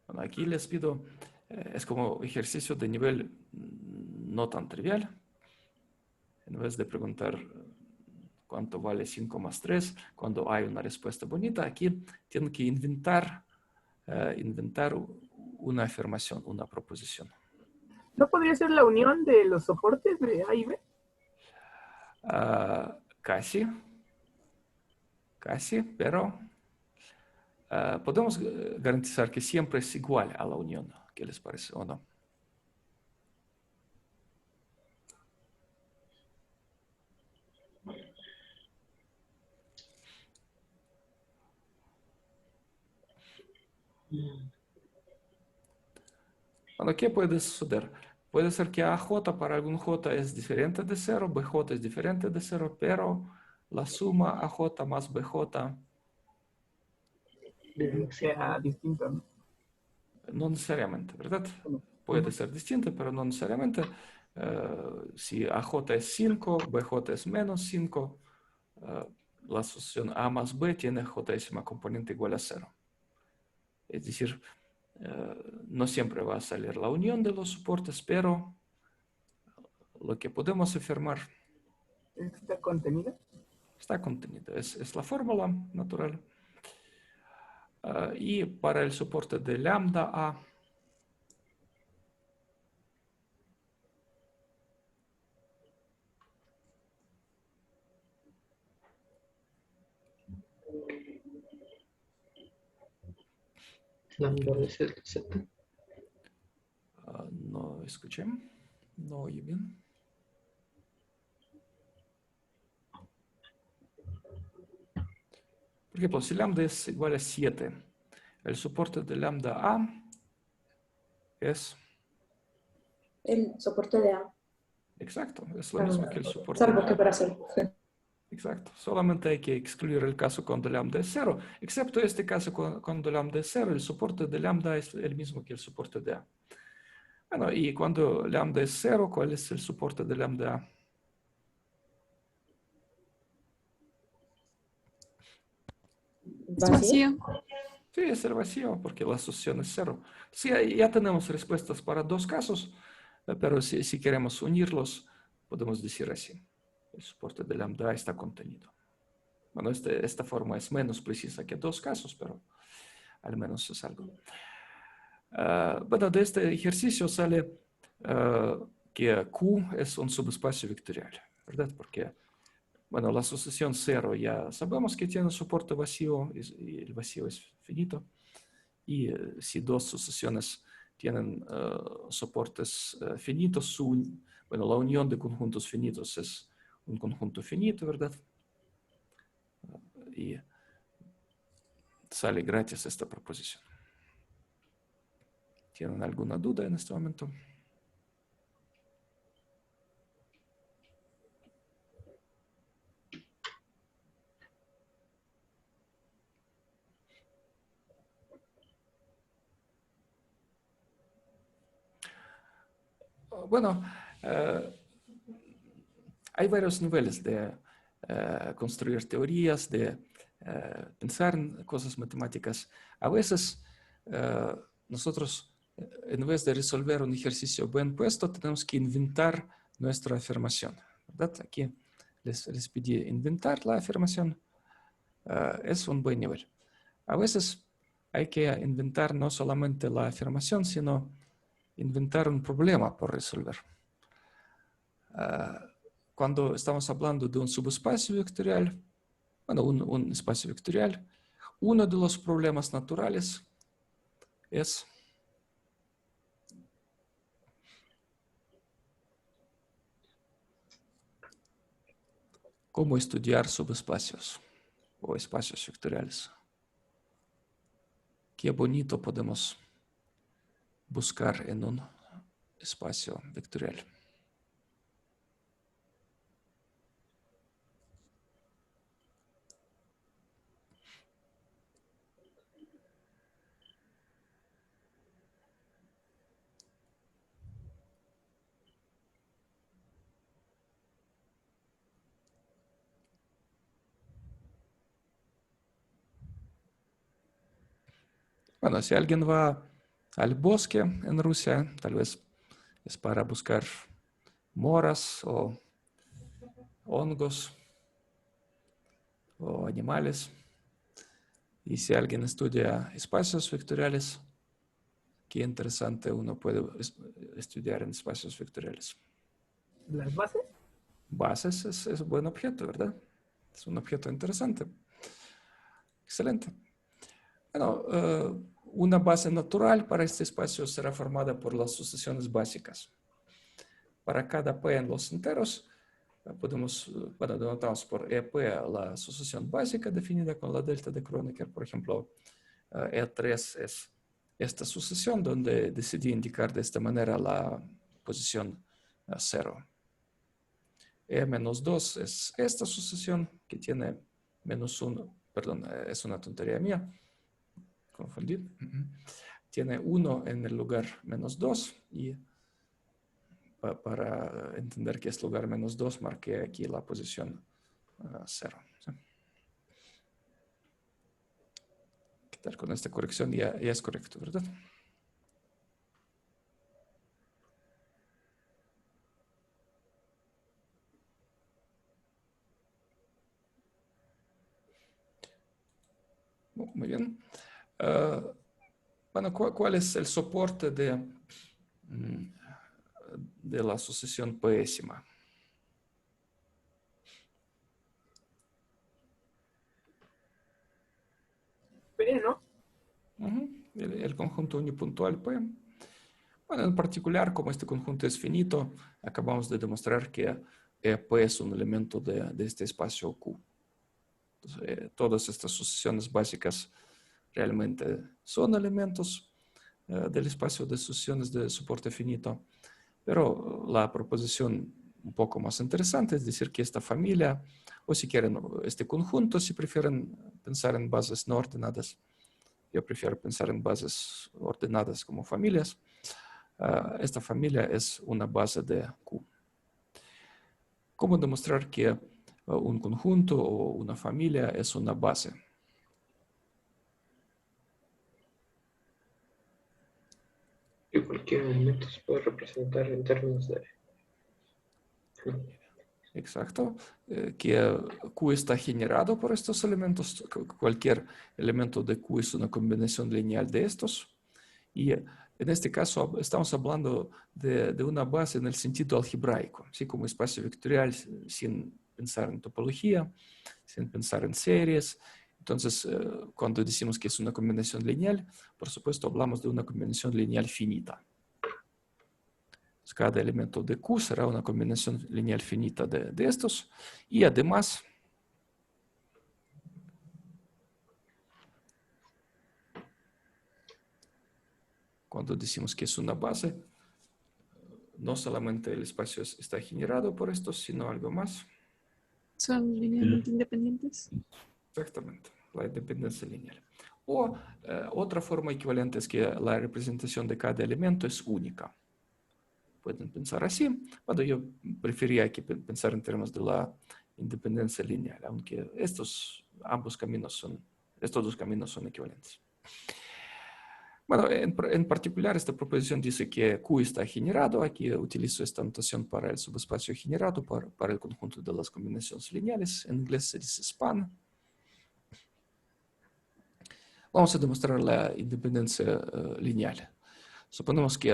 Bueno, aquí les pido, es como ejercicio de nivel no tan trivial. En vez de preguntar cuánto vale 5 más 3, cuando hay una respuesta bonita, aquí tienen que inventar una afirmación, una proposición. ¿No podría ser la unión de los soportes de A y B? Casi, pero podemos garantizar que siempre es igual a la unión. ¿Qué les parece o no? Bueno, ¿qué puede suceder? Puede ser que AJ para algún J es diferente de 0, BJ es diferente de 0, pero la suma AJ más BJ sea distinto, ¿no? No necesariamente, ¿verdad? Ujú. Puede ser distinto, pero no necesariamente. Si AJ es 5, BJ es menos 5, la asociación A más B tiene J componente igual a 0. Es decir, no siempre va a salir la unión de los soportes, pero lo que podemos afirmar ¿Está contenido? está contenido. Es la fórmula natural. Y para el soporte de lambda A, Lambda de Z. no escuché, no oí bien. Por ejemplo, si lambda es igual a 7, el soporte de lambda A es El soporte de A. exacto, es lo mismo que el soporte Salvo de que A. para ser. Exacto, solamente hay que excluir el caso cuando lambda es 0, excepto este caso cuando lambda es 0, el soporte de lambda es el mismo que el soporte de A. Bueno, y cuando lambda es 0, ¿cuál es el soporte de lambda A? Vacío. Sí, es el vacío, porque la asociación es 0. Sí, ya tenemos respuestas para dos casos, pero si queremos unirlos, podemos decir así. El soporte de lambda A está contenido. Bueno, esta forma es menos precisa que dos casos, pero al menos es algo. Bueno, de este ejercicio sale que Q es un subespacio vectorial, ¿verdad? Porque, bueno, la asociación 0 ya sabemos que tiene soporte vacío y el vacío es finito. Y si dos sucesiones tienen soportes finitos, bueno, la unión de conjuntos finitos es un conjunto finito, ¿verdad? Y sale gratis esta proposición. ¿Tienen alguna duda en este momento? Bueno, hay varios niveles de construir teorías, de pensar en cosas matemáticas. A veces nosotros, en vez de resolver un ejercicio bien puesto, tenemos que inventar nuestra afirmación, ¿verdad? Aquí les pedí inventar la afirmación. Es un buen nivel. A veces hay que inventar no solamente la afirmación, sino inventar un problema por resolver. Cuando estamos hablando de un subespacio vectorial, bueno, un espacio vectorial, uno de los problemas naturales es cómo estudiar subespacios o espacios vectoriales. Qué bonito podemos buscar en un espacio vectorial. Bueno, si alguien va al bosque en Rusia, tal vez es para buscar moras o hongos o animales. Y si alguien estudia espacios vectoriales, qué interesante uno puede estudiar en espacios vectoriales. ¿Las bases? Bases es un buen objeto, ¿verdad? Es un objeto interesante. Excelente. Bueno, una base natural para este espacio será formada por las sucesiones básicas. Para cada P en los enteros, podemos, bueno, denotamos por EP la sucesión básica definida con la delta de Kronecker. Por ejemplo, E3 es esta sucesión donde decidí indicar de esta manera la posición 0. E-2 es esta sucesión que tiene -1, perdón, es una tontería mía. confundir. Tiene 1 en el lugar -2 y para entender qué es lugar -2 marqué aquí la posición 0. ¿Sí? ¿Qué tal con esta corrección? Ya es correcto, ¿verdad? Muy bien. Bueno, ¿cuál es el soporte de la asociación P-ésima? P, ¿no? El conjunto unipuntual P. Bueno, en particular, como este conjunto es finito, acabamos de demostrar que P es un elemento de este espacio Q. Entonces, todas estas asociaciones básicas realmente son elementos del espacio de asociaciones de soporte finito. Pero la proposición un poco más interesante es decir que esta familia, o si quieren este conjunto, si prefieren pensar en bases no ordenadas, yo prefiero pensar en bases ordenadas como familias, esta familia es una base de Q. ¿Cómo demostrar que un conjunto o una familia es una base? Y cualquier elemento se puede representar en términos de... Exacto, que Q está generado por estos elementos. Cualquier elemento de Q es una combinación lineal de estos. Y en este caso estamos hablando de una base en el sentido algebraico, ¿sí? Como espacio vectorial sin pensar en topología, sin pensar en series. Entonces, cuando decimos que es una combinación lineal, por supuesto hablamos de una combinación lineal finita. Cada elemento de Q será una combinación lineal finita de estos. Y además, cuando decimos que es una base, no solamente el espacio está generado por estos, sino algo más. Son linealmente independientes. Exactamente, la independencia lineal. O otra forma equivalente es que la representación de cada elemento es única. Pueden pensar así. Bueno, yo prefería aquí pensar en términos de la independencia lineal, aunque estos dos caminos son equivalentes. Bueno, en particular esta proposición dice que Q está generado. Aquí utilizo esta notación para el subespacio generado, para el conjunto de las combinaciones lineales. En inglés se dice span. Vamos a demostrar la independencia lineal. Suponemos que,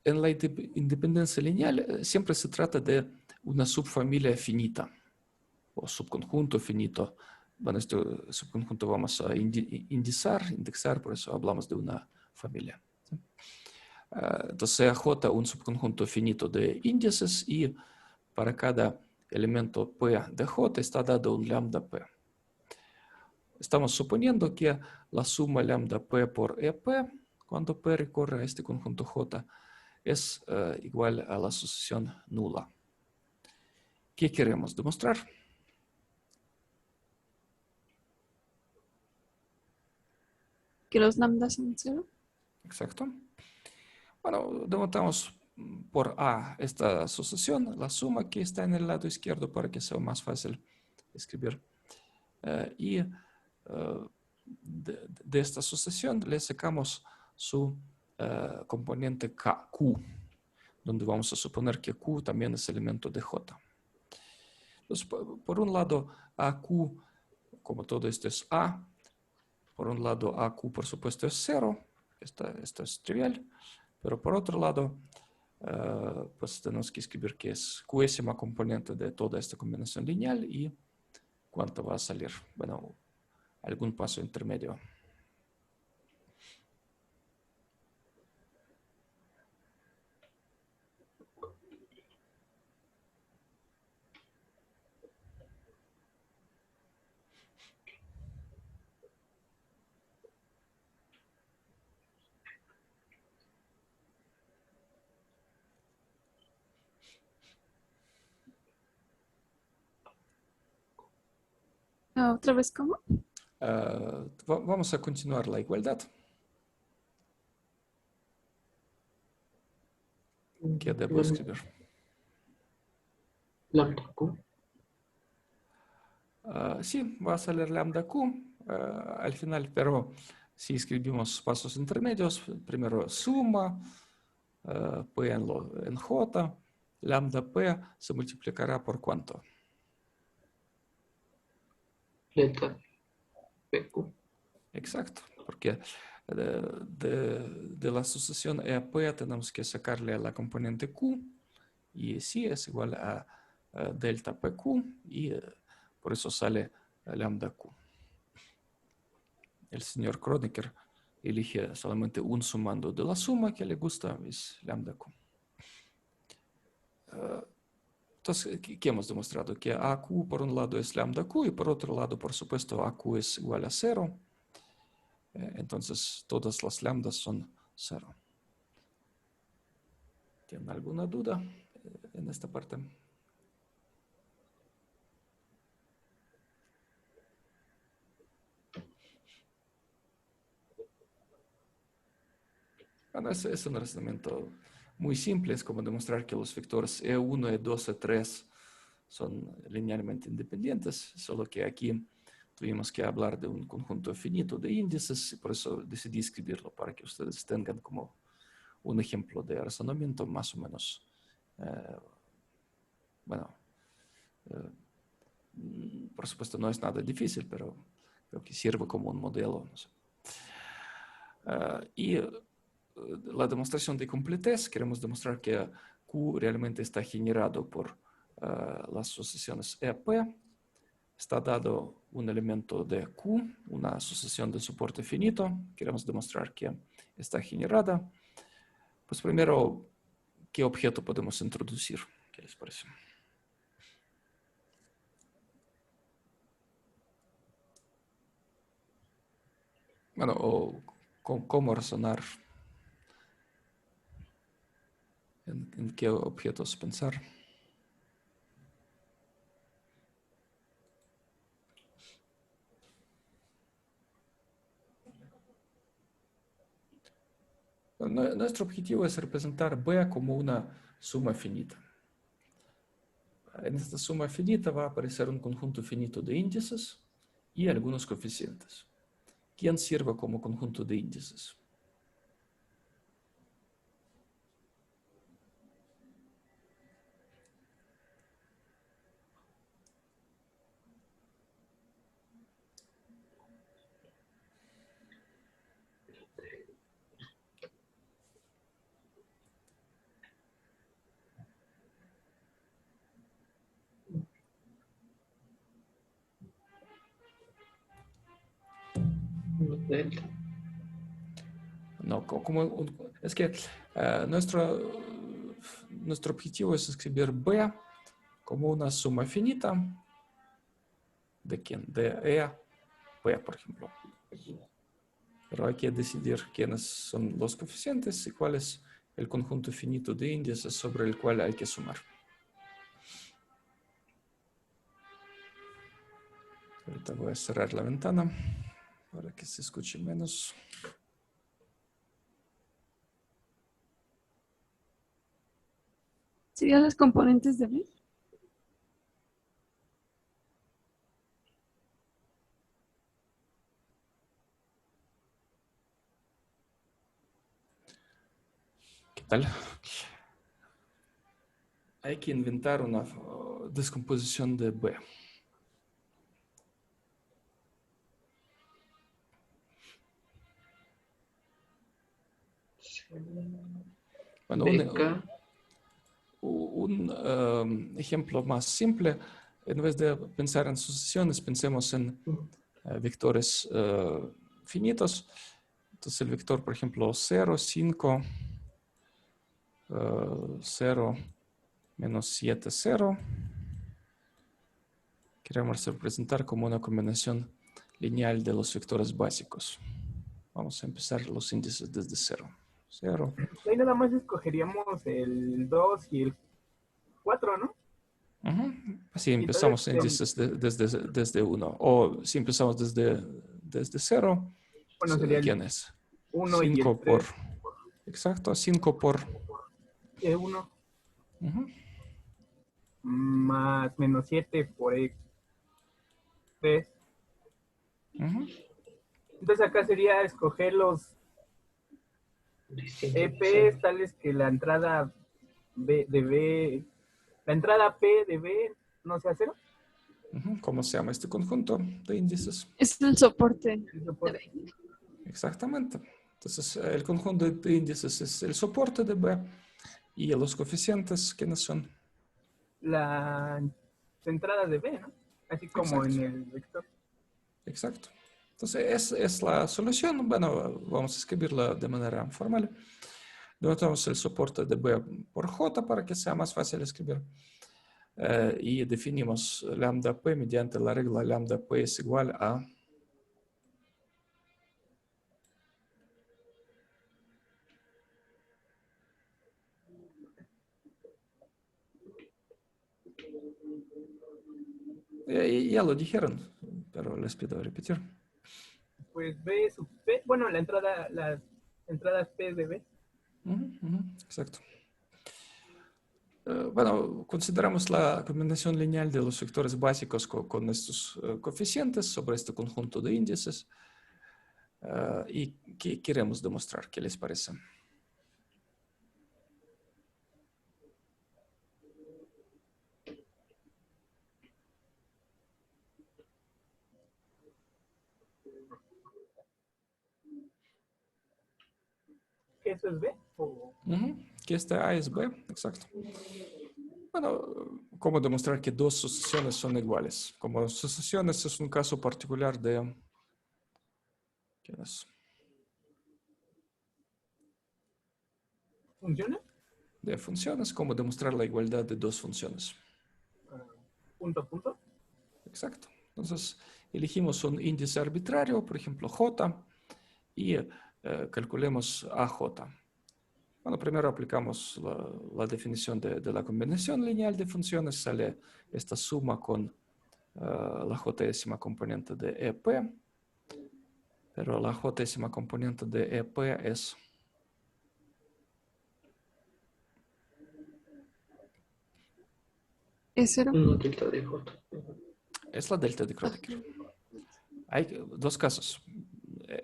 en la independencia lineal siempre se trata de una subfamilia finita o subconjunto finito. Bueno, este subconjunto vamos a indexar, por eso hablamos de una familia. ¿Sí? Entonces, sea J un subconjunto finito de índices y para cada elemento P de J está dado un lambda P. Estamos suponiendo que la suma lambda P por EP, cuando P recorre a este conjunto J, es igual a la asociación nula. ¿Qué queremos demostrar? Que los lambdas son 0. Exacto. Bueno, denotamos por A esta asociación, la suma que está en el lado izquierdo para que sea más fácil escribir. Y de esta asociación le sacamos su componente Q, donde vamos a suponer que Q también es elemento de J. Entonces, por un lado, AQ, como todo esto es A, por un lado AQ por supuesto es 0, esto es trivial, pero por otro lado, pues tenemos que escribir que es Qésima componente de toda esta combinación lineal y cuánto va a salir. Bueno, algún paso intermedio. ¿Otra vez cómo? Vamos a continuar la igualdad. ¿Qué debo escribir? Lambda Q. Sí, va a salir lambda Q al final, pero si escribimos pasos intermedios, primero suma, P en J, lambda P se multiplicará por ¿cuánto? Delta PQ. Exacto, porque de la sucesión EP tenemos que sacarle a la componente Q, y sí es igual a delta PQ, y por eso sale lambda Q. El señor Kronecker elige solamente un sumando de la suma que le gusta, es lambda Q. Entonces, ¿qué hemos demostrado? Que AQ por un lado es lambda Q y por otro lado, por supuesto, AQ es igual a 0. Entonces, todas las lambdas son 0. ¿Tienen alguna duda en esta parte? Bueno, es un razonamiento muy simple. Es como demostrar que los vectores E1, E2, E3 son linealmente independientes, solo que aquí tuvimos que hablar de un conjunto finito de índices y por eso decidí escribirlo para que ustedes tengan como un ejemplo de razonamiento más o menos, por supuesto no es nada difícil, pero creo que sirve como un modelo. No sé. Y la demostración de completez, queremos demostrar que Q realmente está generado por las sucesiones EP. Está dado un elemento de Q, una sucesión de soporte finito. Queremos demostrar que está generada. Pues primero, ¿qué objeto podemos introducir? ¿Qué les parece? Bueno, o cómo razonar, en qué objetos pensar. Bueno, nuestro objetivo es representar B como una suma finita. En esta suma finita va a aparecer un conjunto finito de índices y algunos coeficientes. ¿Quién sirve como conjunto de índices? Delta. No, es que nuestro objetivo es escribir B como una suma finita de quién, de E, P, por ejemplo. Pero hay que decidir quiénes son los coeficientes y cuál es el conjunto finito de índices sobre el cual hay que sumar. Ahorita voy a cerrar la ventana para que se escuche menos. ¿Serían los componentes de B? ¿Qué tal? Hay que inventar una descomposición de B. Bueno, BK. un ejemplo más simple, en vez de pensar en sucesiones, pensemos en vectores finitos. Entonces el vector, por ejemplo, 0, 5, 0, menos 7, 0. Queremos representar como una combinación lineal de los vectores básicos. Vamos a empezar los índices desde 0. 0. Ahí nada más escogeríamos el 2 y el 4, ¿no? Si empezamos Entonces, índices desde 1 o si empezamos desde 0, bueno, sería ¿quién el es? 1 y el 5 por, 3. exacto, 5 por, 1 ujú, más menos 7 por X3. ujú, Entonces acá sería escoger los Distintos. EPs tales que la entrada B de B, la entrada P de B no sea 0. ujú. ¿Cómo se llama este conjunto de índices? Es el soporte. Exactamente. Entonces, el conjunto de índices es el soporte de B y los coeficientes, ¿quiénes son? La entrada de B, ¿no? Así como Exacto. en el vector. Exacto. Entonces, es la solución. Bueno, vamos a escribirla de manera formal. Denotamos el soporte de B por J para que sea más fácil escribir. Y definimos lambda P mediante la regla lambda P es igual a ya lo dijeron, pero les pido repetir. Pues B sub P, bueno, las entradas P de B. Exacto. Bueno, consideramos la combinación lineal de los sectores básicos con estos coeficientes sobre este conjunto de índices. ¿Y qué queremos demostrar? ¿Qué les parece? ¿Que eso es B? O Que este A es B, exacto. Bueno, ¿cómo demostrar que dos sucesiones son iguales? Como sucesiones es un caso particular de... ¿Quién es? ¿funciona? De funciones, ¿cómo demostrar la igualdad de dos funciones? Punto a punto. Exacto. Entonces, elegimos un índice arbitrario, por ejemplo, J, y calculemos AJ. Bueno, primero aplicamos la definición de la combinación lineal de funciones. Sale esta suma con la j-ésima componente de EP. Pero la j-ésima componente de EP es... Es 0. No, delta de J. Es la delta de Kronecker. Hay dos casos.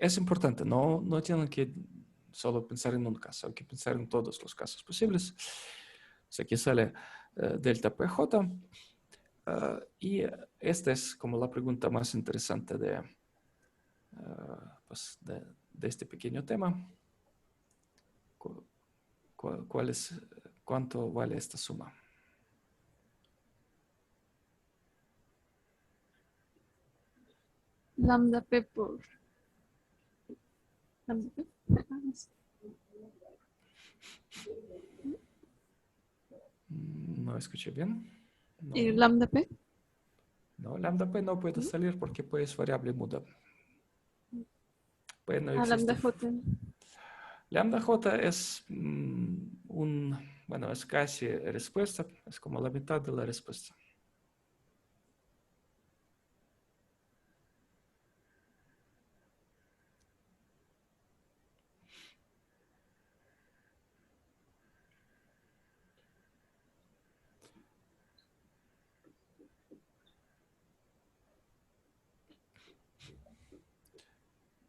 Es importante, no tienen que solo pensar en un caso, hay que pensar en todos los casos posibles. O sea, aquí sale delta PJ. Y esta es como la pregunta más interesante pues de este pequeño tema. ¿Cuánto vale esta suma? Lambda P por lambda P. No escuché bien. No, ¿Y lambda P? no, lambda P no puede salir porque P es variable muda. P no Ah, lambda existe. J. Lambda J es bueno, es casi respuesta, es como la mitad de la respuesta.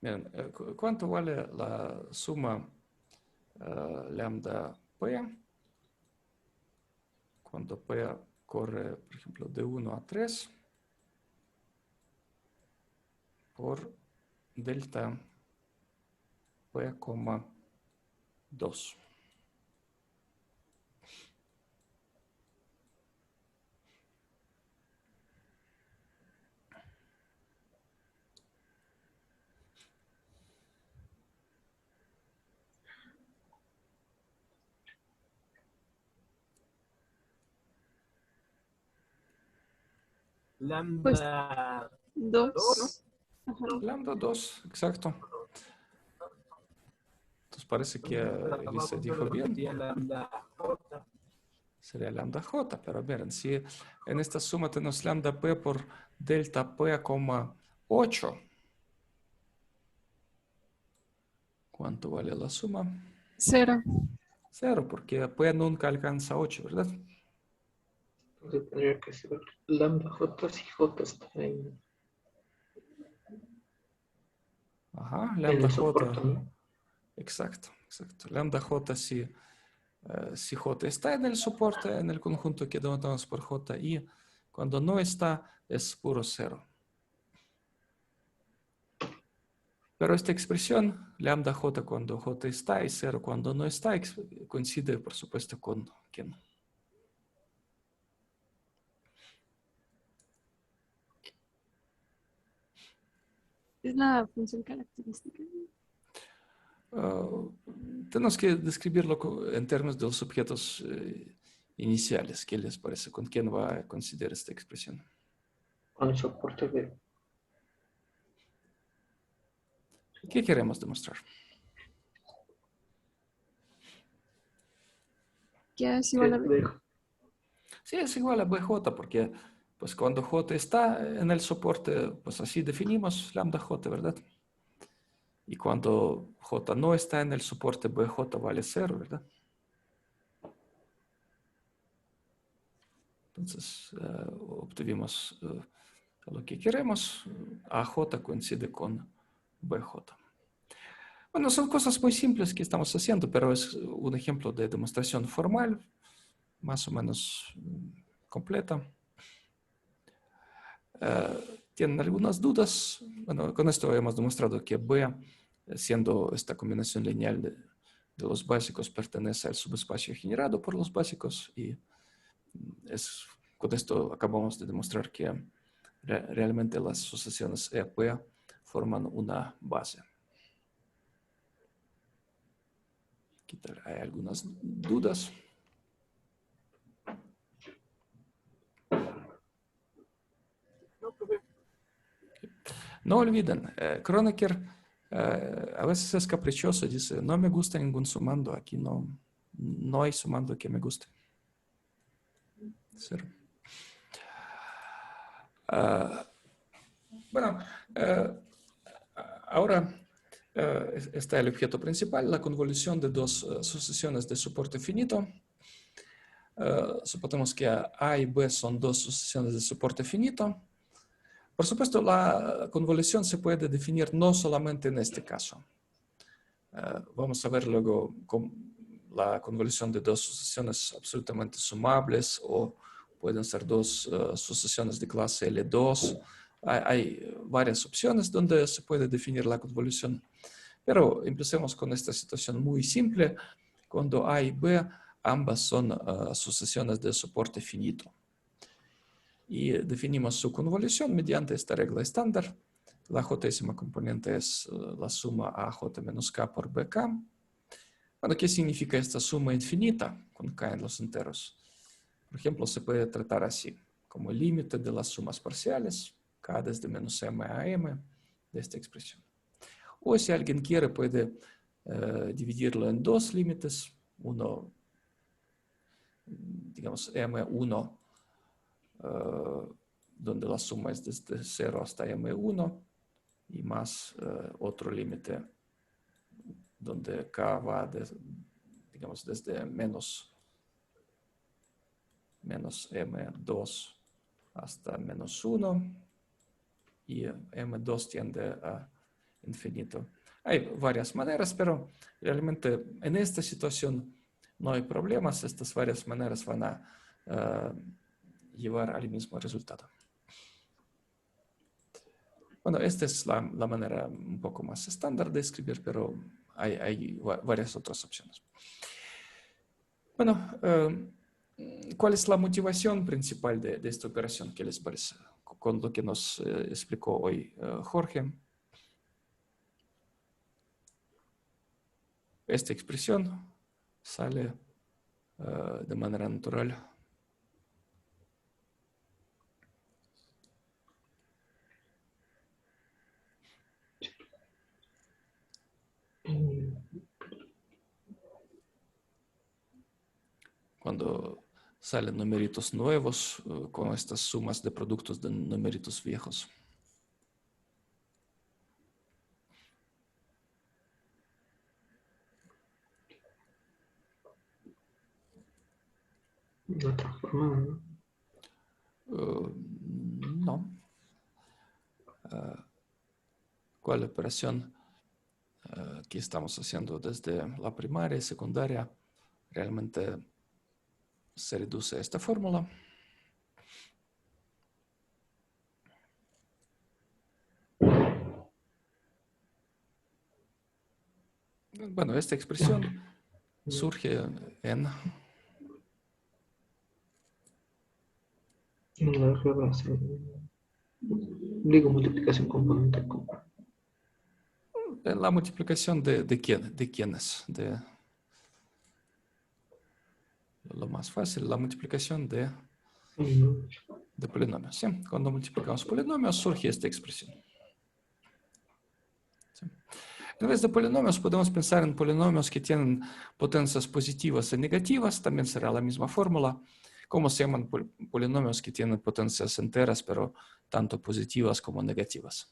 Miren, ¿cuánto vale la suma lambda P? Cuando P corre, por ejemplo, de 1 a 3 por delta P, 2. Lambda 2. Ajá. Lambda 2, exacto. Entonces parece que Elisa dijo bien. Lambda J. sería lambda j, pero miren, si en esta suma tenemos lambda p por delta p, 8, ¿cuánto vale la suma? 0. 0, porque p nunca alcanza 8, ¿verdad? Entonces tendría que ser lambda j si j está Ajá, en lambda el j, soporte, ¿no? exacto, exacto. Lambda j si j está en el soporte, en el conjunto que denotamos por j, y cuando no está, es puro 0. Pero esta expresión, lambda j cuando j está y 0 cuando no está, coincide, por supuesto, con ¿quién? Es la función característica. Uh, tenemos que describirlo en términos de los objetos iniciales. ¿Qué les parece? ¿Con quién va a considerar esta expresión? Con el soporte de ¿Qué queremos demostrar? Que es igual a b. de Sí, es igual a bj, porque pues cuando j está en el soporte, pues así definimos lambda j, ¿verdad? Y cuando j no está en el soporte, bj vale 0, ¿verdad? Entonces, obtuvimos lo que queremos. AJ coincide con BJ. Bueno, son cosas muy simples que estamos haciendo, pero es un ejemplo de demostración formal, más o menos completa. ¿Tienen algunas dudas? Bueno, con esto hemos demostrado que B, siendo esta combinación lineal de los básicos, pertenece al subespacio generado por los básicos, y con esto acabamos de demostrar que realmente las sucesiones EP forman una base. ¿Qué tal? ¿Hay algunas dudas? No, profe. No olviden, Kronecker a veces es caprichoso, dice, no me gusta ningún sumando, aquí no hay sumando que me guste. 0. Bueno, ahora está el objeto principal, la convolución de dos sucesiones de soporte finito. Suponemos que A y B son dos sucesiones de soporte finito. Por supuesto, la convolución se puede definir no solamente en este caso. Vamos a ver luego la convolución de dos sucesiones absolutamente sumables, o pueden ser dos sucesiones de clase L2. Hay varias opciones donde se puede definir la convolución. Pero empecemos con esta situación muy simple, cuando A y B ambas son sucesiones de soporte finito. Y definimos su convolución mediante esta regla estándar. La j-ésima componente es la suma AJ menos K por BK. Bueno, ¿qué significa esta suma infinita con K en los enteros? Por ejemplo, se puede tratar así, como el límite de las sumas parciales, K desde menos M a M, de esta expresión. O si alguien quiere, puede dividirlo en dos límites. Uno, digamos, M1, donde la suma es desde 0 hasta M1, y más otro límite donde K va, digamos, desde menos M2 hasta menos 1, y M2 tiende a infinito. Hay varias maneras, pero realmente en esta situación no hay problemas. Estas varias maneras van a llevar al mismo resultado. Bueno, esta es la manera un poco más estándar de escribir, pero hay varias otras opciones. Bueno, ¿cuál es la motivación principal de esta operación? ¿Qué les parece? Con lo que nos explicó hoy Jorge. Esta expresión sale de manera natural. Cuando salen numeritos nuevos con estas sumas de productos de numeritos viejos. No transformado, ¿no? No. ¿Cuál operación que estamos haciendo desde la primaria y secundaria realmente se reduce a esta fórmula? Bueno, esta expresión surge en La álgebra digo multiplicación componente con. la multiplicación de quiénes, de lo más fácil, la multiplicación de polinomios. ¿Sí? Cuando multiplicamos polinomios surge esta expresión. ¿Sí? En vez de polinomios podemos pensar en polinomios que tienen potencias positivas y negativas, también será la misma fórmula. ¿Cómo se llaman polinomios que tienen potencias enteras, pero tanto positivas como negativas?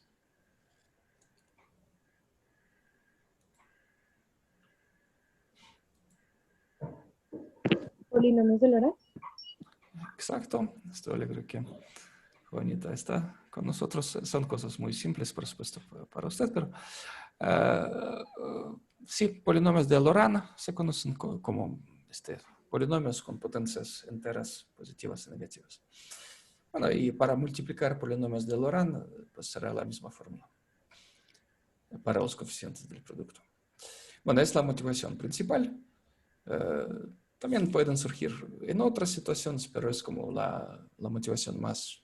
Polinomios de Lorentz. Exacto. Estoy alegre que Juanita está con nosotros. Son cosas muy simples, por supuesto, para usted, pero sí, polinomios de Laurent se conocen como polinomios con potencias enteras positivas y negativas. Bueno, y para multiplicar polinomios de Laurent, pues será la misma fórmula para los coeficientes del producto. Bueno, es la motivación principal. También pueden surgir en otras situaciones, pero es como la motivación más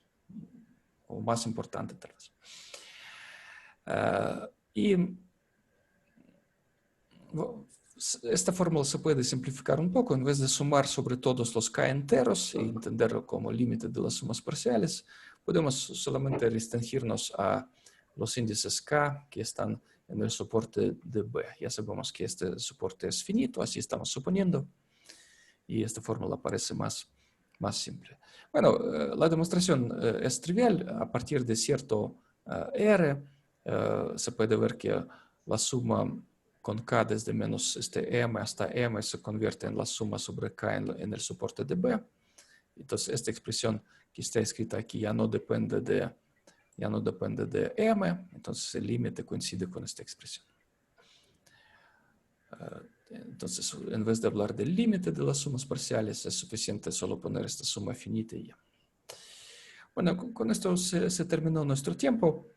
importante tal vez. Y esta fórmula se puede simplificar un poco. En vez de sumar sobre todos los k enteros y entenderlo como límite de las sumas parciales, podemos solamente restringirnos a los índices k que están en el soporte de B. Ya sabemos que este soporte es finito, así estamos suponiendo. Y esta fórmula parece más simple. Bueno, la demostración es trivial. A partir de cierto R, se puede ver que la suma con K desde menos M hasta M se convierte en la suma sobre K en el soporte de B. Entonces, esta expresión que está escrita aquí ya no depende de M. Entonces, el límite coincide con esta expresión. Entonces, en vez de hablar del límite de las sumas parciales, es suficiente solo poner esta suma finita y ya. Bueno, con esto se terminó nuestro tiempo.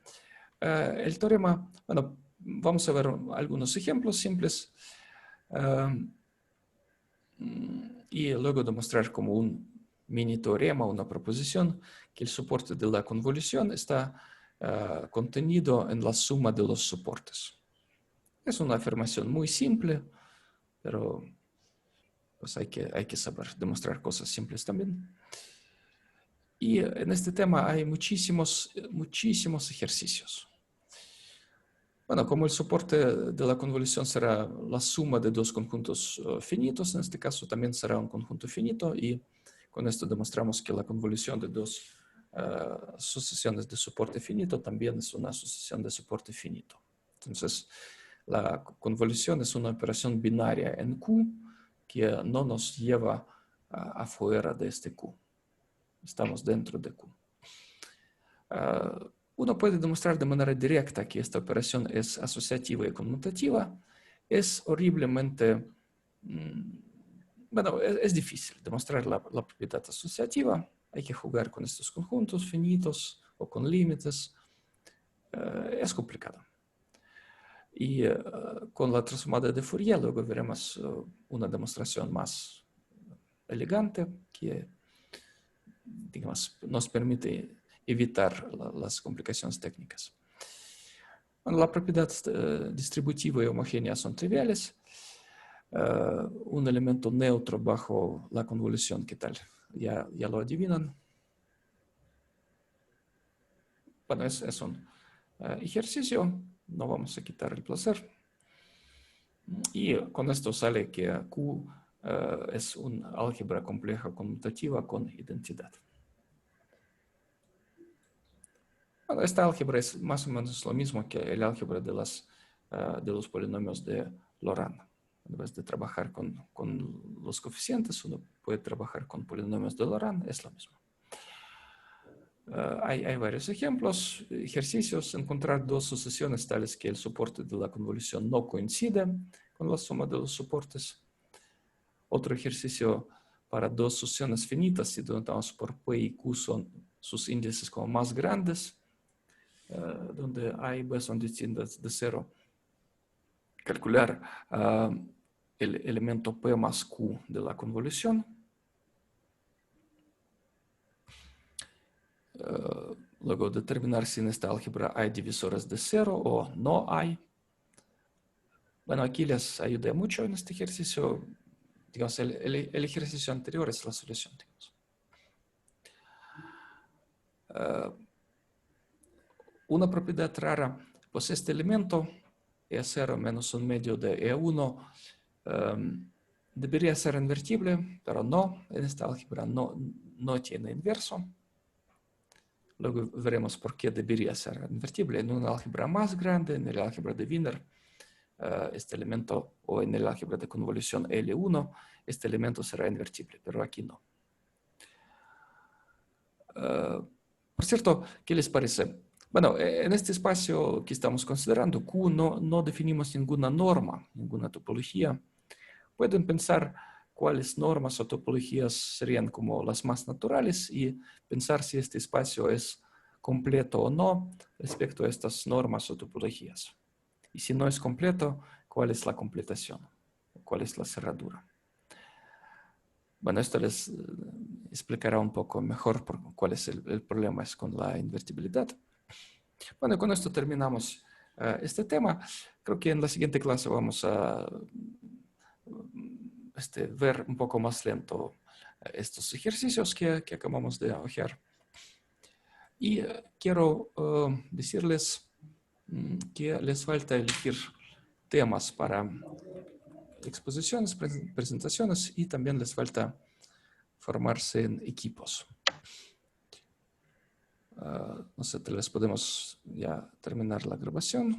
El teorema, bueno, vamos a ver algunos ejemplos simples y luego demostrar como un mini teorema, una proposición, que el soporte de la convolución está contenido en la suma de los soportes. Es una afirmación muy simple, pero pues hay que saber demostrar cosas simples también. Y en este tema hay muchísimos ejercicios. Bueno, como el soporte de la convolución será la suma de dos conjuntos finitos, en este caso también será un conjunto finito, y con esto demostramos que la convolución de dos sucesiones de soporte finito también es una sucesión de soporte finito. Entonces, la convolución es una operación binaria en Q que no nos lleva afuera de este Q. Estamos dentro de Q. Uno puede demostrar de manera directa que esta operación es asociativa y conmutativa. Es horriblemente, bueno, es difícil demostrar la propiedad asociativa. Hay que jugar con estos conjuntos finitos o con límites. Es complicado. Y con la transformada de Fourier luego veremos una demostración más elegante que, digamos, nos permite evitar las complicaciones técnicas. Bueno, la propiedad distributiva y homogénea son triviales. Un elemento neutro bajo la convolución, ¿qué tal? Ya lo adivinan. Bueno, es un ejercicio. No vamos a quitar el placer. Y con esto sale que Q es un álgebra compleja conmutativa con identidad. Bueno, esta álgebra es más o menos lo mismo que el álgebra de los polinomios de Laurent. En vez de trabajar con los coeficientes, uno puede trabajar con polinomios de Laurent, es lo mismo. Hay varios ejemplos, ejercicios, encontrar dos sucesiones tales que el soporte de la convolución no coincide con la suma de los soportes. Otro ejercicio para dos sucesiones finitas, si denotados por P y Q son sus índices como más grandes, donde A y B son distintas de 0. Calcular el elemento P más Q de la convolución. Luego determinar si en esta álgebra hay divisores de 0 o no hay. Bueno, aquí les ayudé mucho en este ejercicio. Digamos, el ejercicio anterior es la solución. Una propiedad rara, pues este elemento E0 menos un medio de E1 debería ser invertible, pero no, en esta álgebra no tiene inverso. Luego veremos por qué debería ser invertible. En una álgebra más grande, en el álgebra de Wiener, este elemento, o en el álgebra de convolución L1, este elemento será invertible, pero aquí no. Por cierto, ¿qué les parece? Bueno, en este espacio que estamos considerando, Q, no definimos ninguna norma, ninguna topología. Pueden pensar cuáles normas o topologías serían como las más naturales y pensar si este espacio es completo o no respecto a estas normas o topologías. Y si no es completo, ¿cuál es la completación? ¿Cuál es la cerradura? Bueno, esto les explicará un poco mejor cuál es el problema con la invertibilidad. Bueno, con esto terminamos este tema. Creo que en la siguiente clase vamos a ver un poco más lento estos ejercicios que acabamos de hojear. Y quiero decirles que les falta elegir temas para exposiciones, presentaciones, y también les falta formarse en equipos. No sé, tal vez podemos ya terminar la grabación.